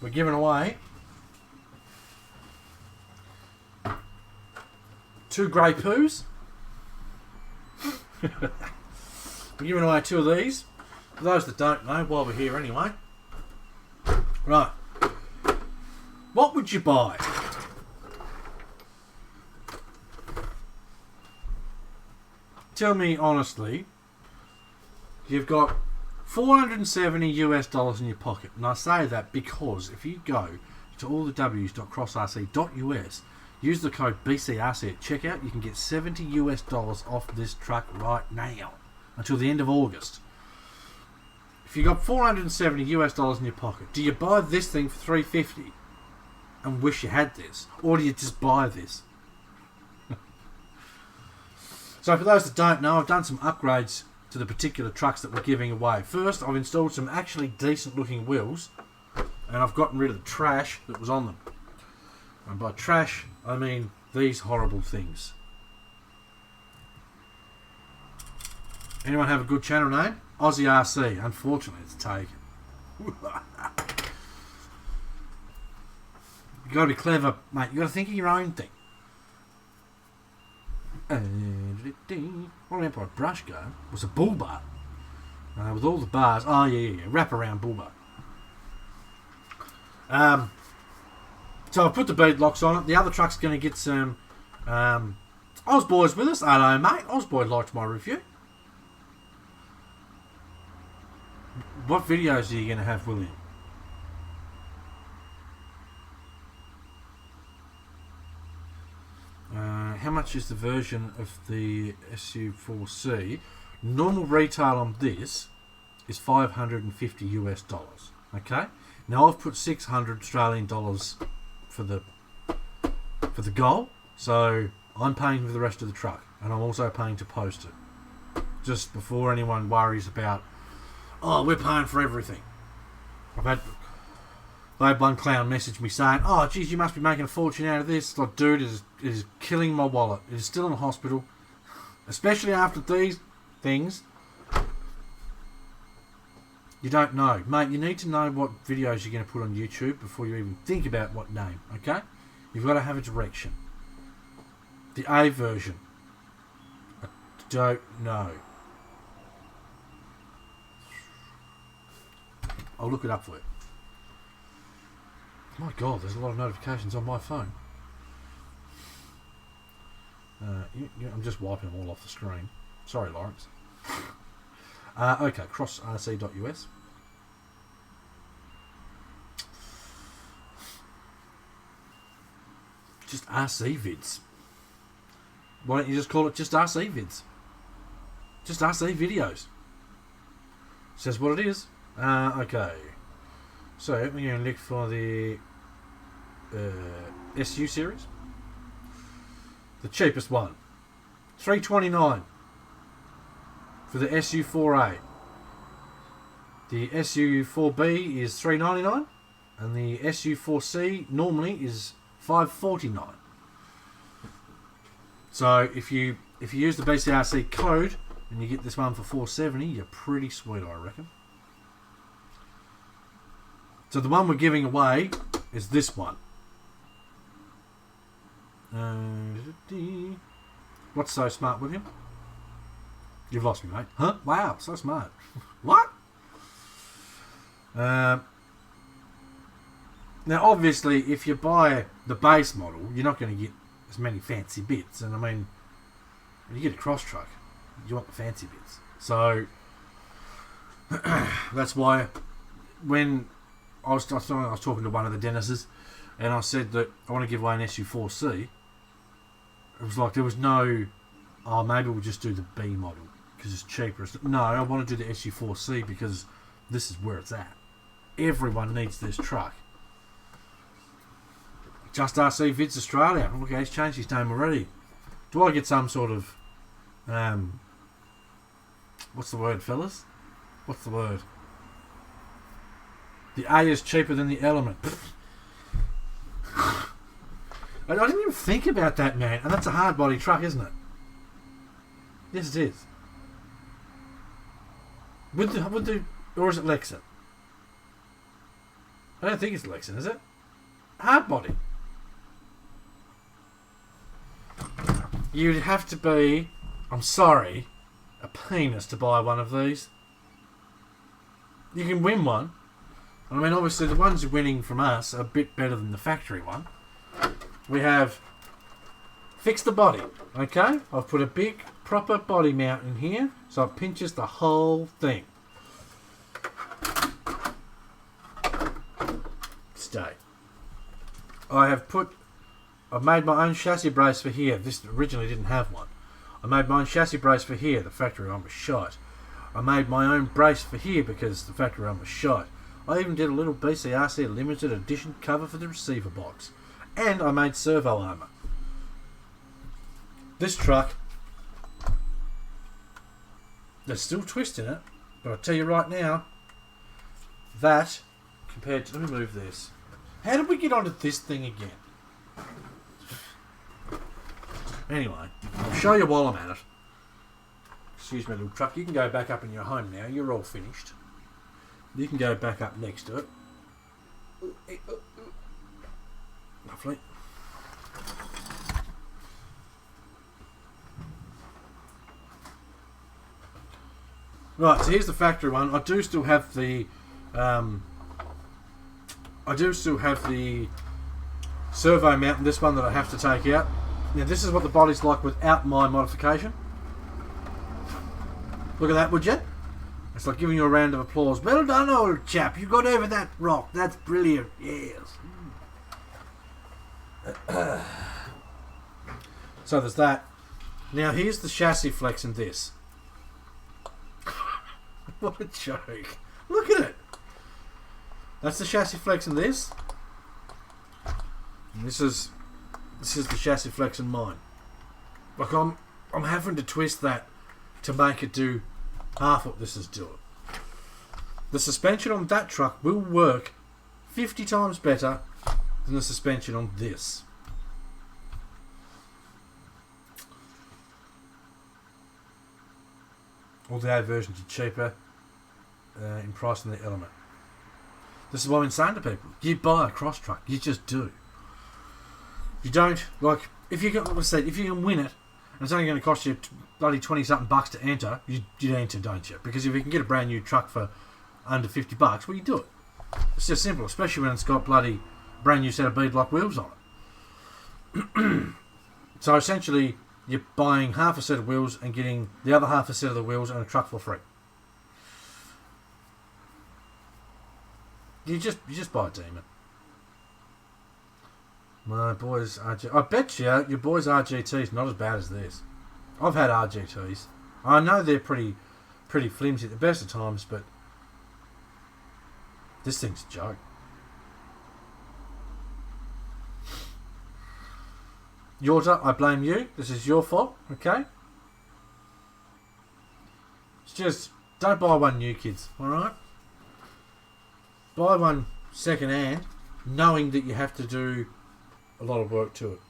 We're giving away 2 grey poos. We're giving away 2 of these. For those that don't know, while we're here anyway. Right. What would you buy? Tell me honestly, you've got $470 US in your pocket, and I say that because if you go to allthews.crossrc.us, use the code BCRC at checkout, you can get $70 US off this truck right now until the end of August. If you got $470 US in your pocket, do you buy this thing for $350 and wish you had this, or do you just buy this? So for those that don't know, I've done some upgrades to the particular trucks that we're giving away. First, I've installed some actually decent looking wheels, and I've gotten rid of the trash that was on them. And by trash, I mean these horrible things. Anyone have a good channel name? Aussie RC. Unfortunately, it's taken. You got to be clever, mate. You got to think of your own thing. What about by brush guard was a bull bar with all the bars. Oh yeah, wrap around bull bar. So I've put the bead locks on it. The other truck's going to get some Oz boys with us. Hello, mate. Oz boy liked my review. What videos are you going to have, William? How much is the version of the SU4C? Normal retail on this is $550 US. Okay. Now I've put 600 Australian dollars for the goal, so I'm paying for the rest of the truck, and I'm also paying to post it. Just before anyone worries about, oh, we're paying for everything. I had one clown message me saying, oh, geez, you must be making a fortune out of this. Like, dude, it is killing my wallet. It is still in the hospital. Especially after these things. You don't know. Mate, you need to know what videos you're going to put on YouTube before you even think about what name, okay? You've got to have a direction. The A version. I don't know. I'll look it up for you. My God, there's a lot of notifications on my phone. I'm just wiping them all off the screen. Sorry, Lawrence. Okay, crossrc.us. Just RC vids. Why don't you just call it just RC vids? Just RC videos. Says what it is. Okay. So we're going to look for the SU series. The cheapest one. $329 for the SU4A. The SU4B is $399, and the SU4C normally is $549. So if you use the BCRC code and you get this one for $470, you're pretty sweet, I reckon. So the one we're giving away is this one. What's so smart, William? You've lost me, mate. Huh? Wow, so smart. What? Now, obviously, if you buy the base model, you're not going to get as many fancy bits. And I mean, when you get a cross truck, you want the fancy bits. So that's why when I was talking to one of the dentists, and I said that I want to give away an SU4C. It was like there was no, oh, maybe we'll just do the B model because it's cheaper. No, I want to do the SU4C because this is where it's at. Everyone needs this truck. Just RC Vids Australia. Look, he's changed his name already. Do I get some sort of, what's the word, fellas? What's the word? The A is cheaper than the element. I didn't even think about that, man. And that's a hard body truck, isn't it? Yes, it is. With the, or is it Lexan? I don't think it's Lexan, is it? Hard body. You'd have to be, I'm sorry, a penis to buy one of these. You can win one. I mean, obviously the ones you're winning from us are a bit better than the factory one. We have fixed the body, okay? I've put a big proper body mount in here so it pinches the whole thing. Stay. I've made my own chassis brace for here. This originally didn't have one. I made my own chassis brace for here. The factory one was shite. I made my own brace for here because the factory one was shite. I even did a little BCRC limited edition cover for the receiver box. And I made servo armour. This truck, there's still twist in it, but I'll tell you right now, that compared to, let me move this. How did we get onto this thing again? Anyway, I'll show you while I'm at it. Excuse me, little truck. You can go back up in your home now. You're all finished. You can go back up next to it. Lovely. Right, so here's the factory one. I do still have the servo mount in this one that I have to take out. Now this is what the body's like without my modification. Look at that, would you? It's like giving you a round of applause. Well done, old chap. You got over that rock. That's brilliant. Yes. So there's that. Now here's the chassis flex in this. What a joke. Look at it. That's the chassis flex in this. And this is the chassis flex in mine. Like I'm having to twist that to make it do half what this is doing. The suspension on that truck will work 50 times better than the suspension on this. All the A versions are cheaper in price than the Element. This is what I'm saying to people. You buy a cross truck. You just do. You don't, like, if you can, like I said, if you can win it, and it's only going to cost you bloody 20 something bucks to enter, you enter, don't you? Because if you can get a brand new truck for under 50 bucks, well, you do it. It's just simple, especially when it's got bloody brand new set of beadlock wheels on it. So essentially, you're buying half a set of wheels and getting the other half a set of the wheels and a truck for free. You just buy a demon. My boys RG. I bet you your boys RGT's not as bad as this. I've had RGTs. I know they're pretty flimsy at the best of times, but this thing's a joke. Yorta, I blame you. This is your fault, okay? It's just, don't buy one new, kids, alright? Buy one second hand, knowing that you have to do a lot of work to it.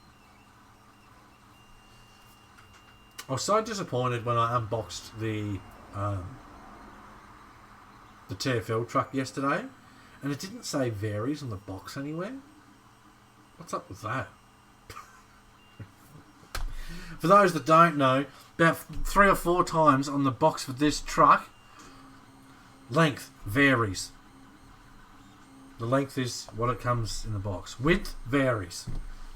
I was so disappointed when I unboxed the TFL truck yesterday, and it didn't say varies on the box anywhere. What's up with that? For those that don't know, about 3 or 4 times on the box for this truck, length varies. The length is what it comes in the box. Width varies.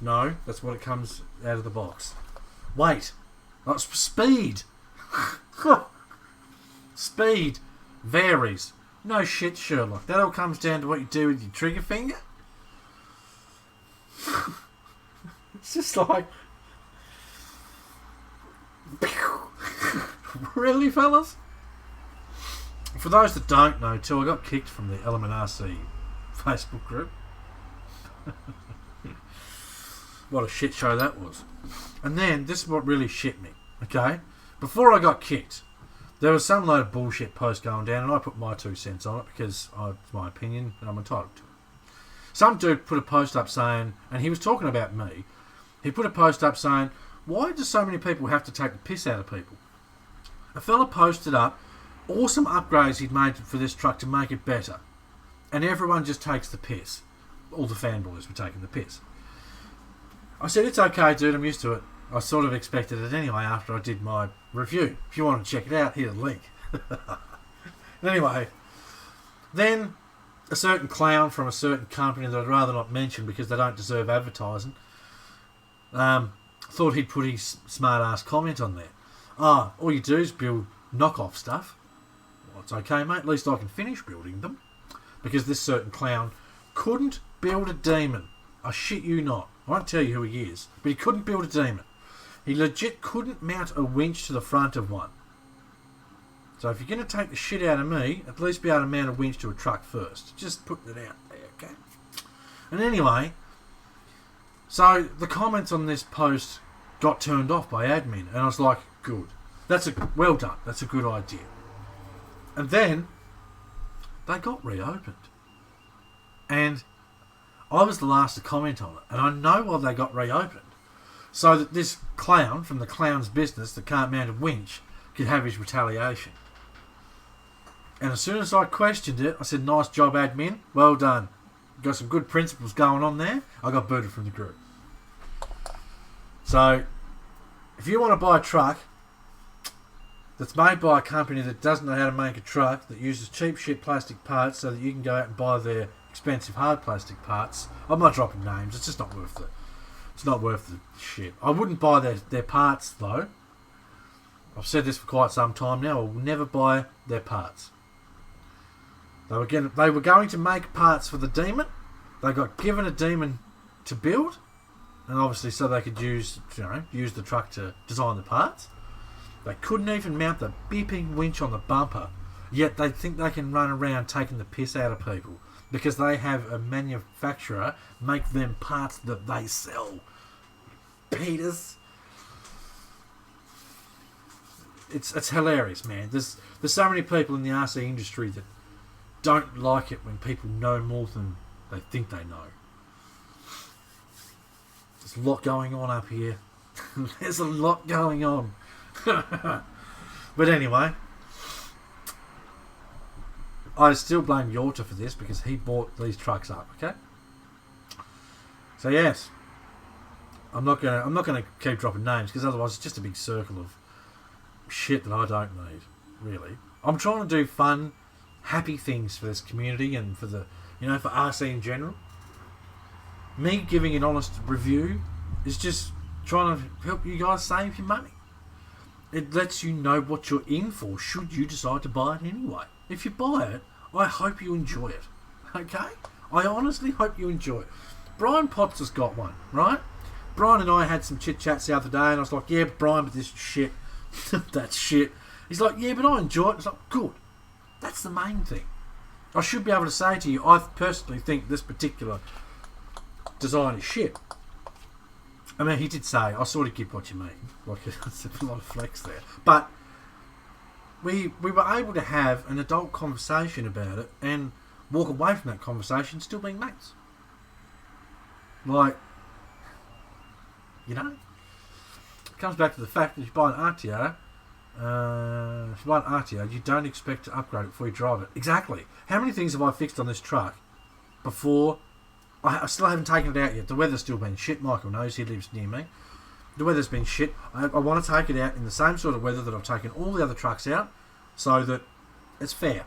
No, that's what it comes out of the box. Weight. Oh, speed. Speed varies. No shit, Sherlock. That all comes down to what you do with your trigger finger. It's just like... Really, fellas? For those that don't know, too, I got kicked from the HPRC Facebook group. What a shit show that was. And then, this is what really shit me, okay? Before I got kicked, there was some load of bullshit post going down, and I put my 2 cents on it because it's my opinion and I'm entitled to it. Some dude put a post up saying, and he was talking about me, he put a post up saying, why do so many people have to take the piss out of people? A fella posted up awesome upgrades he'd made for this truck to make it better. And everyone just takes the piss. All the fanboys were taking the piss. I said, it's okay, dude, I'm used to it. I sort of expected it anyway after I did my review. If you want to check it out, here's a link. Anyway, then a certain clown from a certain company that I'd rather not mention because they don't deserve advertising, thought he'd put his smart-ass comment on there. All you do is build knockoff stuff. Well, it's okay, mate. At least I can finish building them. Because this certain clown couldn't build a demon. I shit you not. I won't tell you who he is, but he couldn't build a demon. He legit couldn't mount a winch to the front of one. So if you're going to take the shit out of me, at least be able to mount a winch to a truck first. Just putting it out there, okay? And anyway, so the comments on this post got turned off by admin, and I was like, good. Well done. That's a good idea. And then they got reopened. And I was the last to comment on it, and I know why they got reopened. So that this clown from the clown's business that can't mount a winch could have his retaliation. And as soon as I questioned it, I said, nice job, admin. Well done. Got some good principles going on there. I got booted from the group. So, if you want to buy a truck that's made by a company that doesn't know how to make a truck, that uses cheap shit plastic parts so that you can go out and buy their expensive hard plastic parts, I'm not dropping names, it's just not worth it. It's not worth the shit. I wouldn't buy their parts though. I've said this for quite some time now. I will never buy their parts. They were going to make parts for the demon. They got given a demon to build, and obviously so they could use the truck to design the parts. They couldn't even mount the beeping winch on the bumper, yet they think they can run around taking the piss out of people because they have a manufacturer make them parts that they sell. Peters. It's hilarious, man. There's so many people in the RC industry that don't like it when people know more than they think they know. There's a lot going on up here. There's a lot going on. But anyway, I still blame Yorta for this because he bought these trucks up, okay? So yes, I'm not gonna keep dropping names because otherwise it's just a big circle of shit that I don't need, really. I'm trying to do fun, happy things for this community and for the, for RC in general. Me giving an honest review is just trying to help you guys save your money. It lets you know what you're in for should you decide to buy it anyway. If you buy it, I hope you enjoy it. Okay? I honestly hope you enjoy it. Brian Potts has got one, right? Brian and I had some chit-chats the other day and I was like, yeah, Brian, but this shit. That's shit. He's like, yeah, but I enjoy it. It's like, good. That's the main thing. I should be able to say to you, I personally think this particular design is shit. I mean, he did say, I sort of get what you mean. Like, it's a lot of flex there. But we were able to have an adult conversation about it and walk away from that conversation still being mates. Like, it comes back to the fact that if you buy an RTO, you don't expect to upgrade it before you drive it. Exactly. How many things have I fixed on this truck before I still haven't taken it out yet. The weather's still been shit. Michael knows, he lives near me. The weather's been shit. I want to take it out in the same sort of weather that I've taken all the other trucks out, so that it's fair.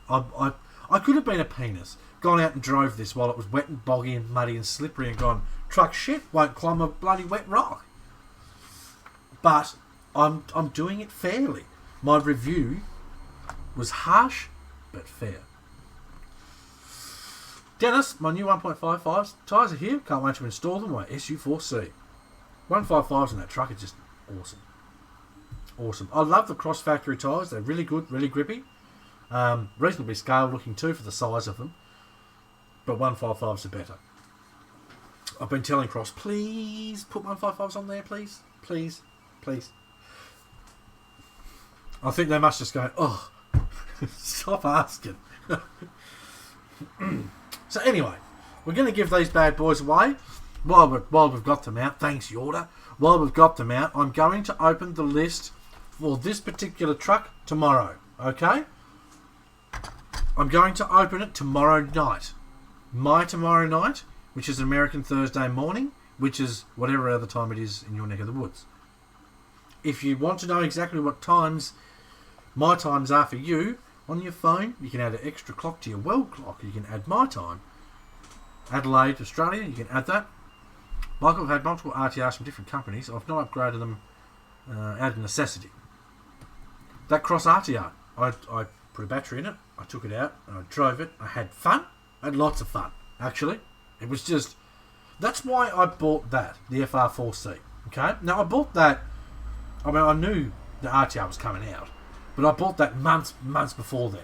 I could have been a penis, gone out and drove this while it was wet and boggy and muddy and slippery and gone, truck shit, won't climb a bloody wet rock. But I'm doing it fairly. My review was harsh, but fair. Dennis, my new 1.55s tyres are here. Can't wait to install them. My SU4C. 155s on that truck are just awesome. Awesome. I love the cross factory tyres. They're really good, really grippy. Reasonably scale looking too for the size of them. But 155s are better. I've been telling Cross, please put 155s on there, please. Please. Please. I think they must just go, oh, stop asking. So anyway, we're going to give these bad boys away while we've got them out. Thanks, Yorda. While we've got them out, I'm going to open the list for this particular truck tomorrow. Okay? I'm going to open it tomorrow night. My tomorrow night, which is American Thursday morning, which is whatever other time it is in your neck of the woods. If you want to know exactly what times my times are for you, on your phone, you can add an extra clock to your world clock. You can add my time. Adelaide, Australia, you can add that. Michael, I've had multiple RTRs from different companies. I've not upgraded them out of necessity. That cross RTR, I put a battery in it, I took it out, and I drove it. I had fun. I had lots of fun, actually. It was just... That's why I bought that, the FR4C. Okay? Now, I bought that... I mean, I knew the RTR was coming out. But I bought that months before then.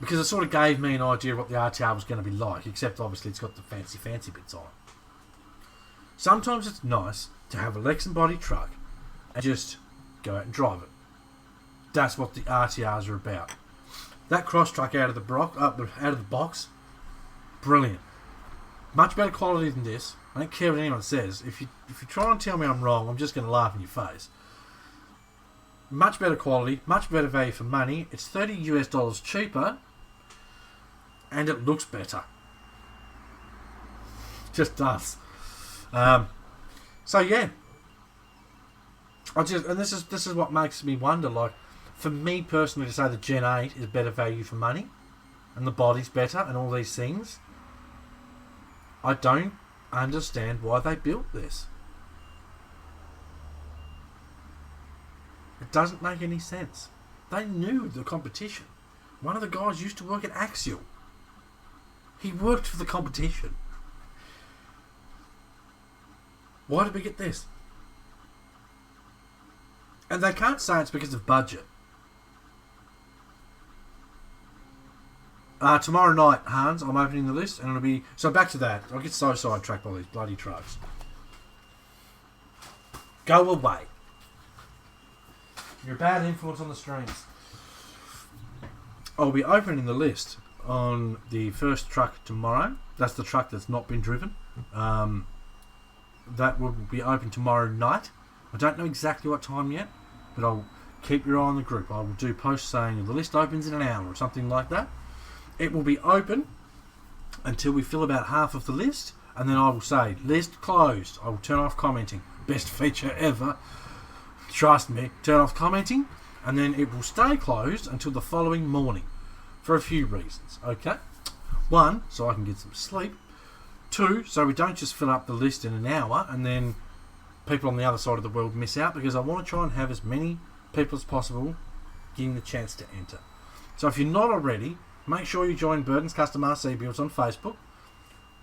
Because it sort of gave me an idea of what the RTR was going to be like. Except, obviously, it's got the fancy bits on it. Sometimes it's nice to have a Lex and body truck and just go out and drive it. That's what the RTRs are about. That cross truck out of the box, brilliant. Much better quality than this. I don't care what anyone says. If you try and tell me I'm wrong, I'm just going to laugh in your face. Much better quality, much better value for money. It's $30 cheaper, and it looks better. Just does. So yeah, this is what makes me wonder. Like, for me personally, to say the Gen 8 is better value for money, and the body's better, and all these things, I don't understand why they built this. It doesn't make any sense. They knew the competition. One of the guys used to work at Axial. He worked for the competition. Why did we get this? And they can't say it's because of budget. Tomorrow night, Hans, I'm opening the list, and it'll be... So back to that. I'll get so sidetracked by these bloody trucks. Go away. You're a bad influence on the streams. I'll be opening the list on the first truck tomorrow. That's the truck that's not been driven. That will be open tomorrow night. I don't know exactly what time yet, but I'll keep your eye on the group. I will do posts saying the list opens in an hour or something like that. It will be open until we fill about half of the list, and then I will say, list closed. I will turn off commenting. Best feature ever. Trust me, turn off commenting, and then it will stay closed until the following morning for a few reasons. Okay? 1, so I can get some sleep. 2, so we don't just fill up the list in an hour and then people on the other side of the world miss out, because I want to try and have as many people as possible getting the chance to enter. So if you're not already, make sure you join Burton's Custom RC Builds on Facebook.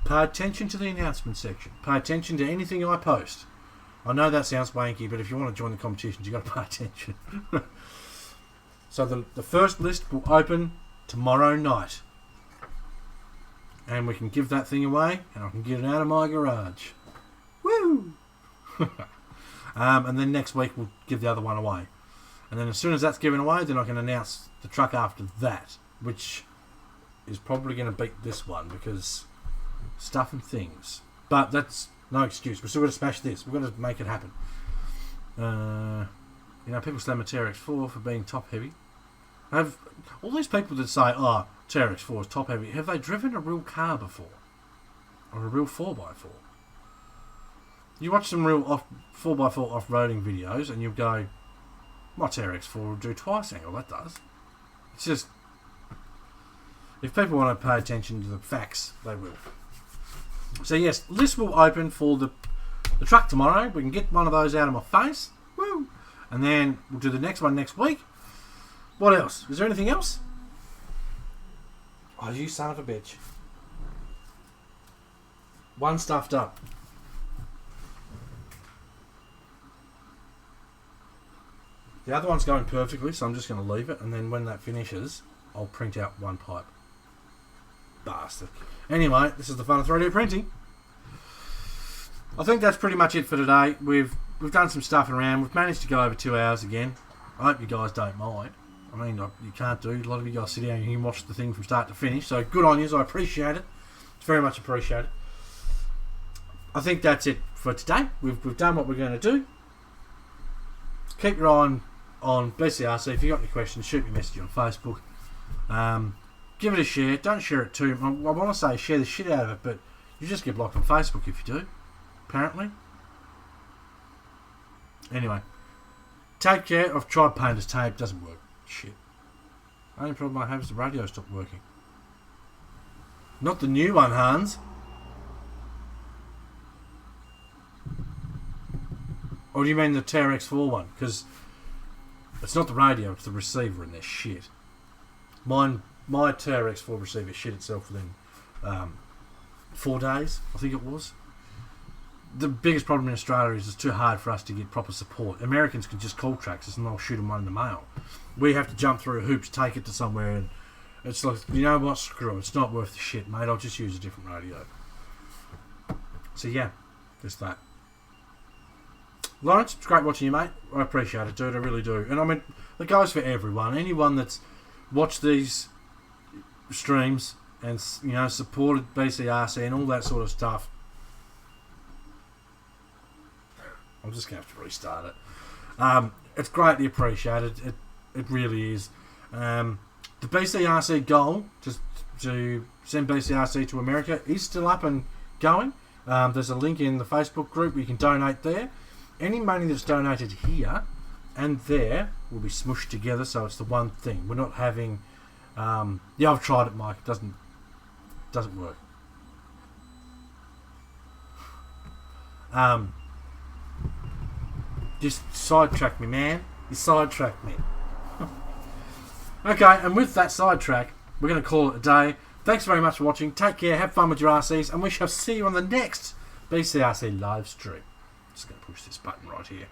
Pay attention to the announcement section. Pay attention to anything I post. I know that sounds wanky, but if you want to join the competitions, you've got to pay attention. So the first list will open tomorrow night. And we can give that thing away, and I can get it out of my garage. Woo! And then next week we'll give the other one away. And then as soon as that's given away, then I can announce the truck after that, which is probably going to beat this one, because stuff and things. But that's... no excuse. We're still going to smash this. We're going to make it happen. People slam a TRX4 for being top heavy. Have all these people that say, "Oh, TRX4 is top heavy," have they driven a real car before? or a real 4x4. You watch some real 4x4 off-roading videos and you'll go, my TRX4 will do twice angle, that does. It's just, if people want to pay attention to the facts, they will. So yes, list will open for the truck tomorrow. We can get one of those out of my face. Woo! And then we'll do the next one next week. What else? Is there anything else? Oh, you son of a bitch. One stuffed up. The other one's going perfectly, so I'm just going to leave it, and then when that finishes, I'll print out one pipe. Bastard. Anyway, this is the fun of 3D printing. I think that's pretty much it for today. We've done some stuff around. We've managed to go over 2 hours again. I hope you guys don't mind. I mean, you can't do. A lot of you guys sit down and you can watch the thing from start to finish. So good on you. I appreciate it. It's very much appreciated. I think that's it for today. We've done what we're going to do. Keep your eye on BCRC. If you've got any questions, shoot me a message on Facebook. Give it a share. Don't share it too. I want to say share the shit out of it, but you just get blocked on Facebook if you do, apparently. Anyway, take care. I've tried painter's tape. Doesn't work. Shit. Only problem I have is the radio stopped working. Not the new one, Hans. Or do you mean the TRX4 one? Because it's not the radio, it's the receiver and they're shit. My TRX4 receiver shit itself within 4 days, I think it was. The biggest problem in Australia is it's too hard for us to get proper support. Americans can just call Traxxas and they'll shoot them one in the mail. We have to jump through hoops, take it to somewhere, and it's like, you know what, screw it, it's not worth the shit, mate, I'll just use a different radio. So yeah, just that. Lawrence, it's great watching you, mate. I appreciate it, dude, I really do. And I mean, it goes for everyone. Anyone that's watched these streams and, you know, supported BCRC and all that sort of stuff. I'm just going to have to restart it. It's greatly appreciated. It really is. The BCRC goal to send BCRC to America is still up and going. There's a link in the Facebook group where you can donate there. Any money that's donated here and there will be smushed together, so it's the one thing. We're not having... yeah, I've tried it, Mike. It doesn't work. Just sidetrack me, man. You sidetracked me. Okay, and with that sidetrack, we're going to call it a day. Thanks very much for watching. Take care, have fun with your RCs, and we shall see you on the next BCRC live stream. Just going to push this button right here.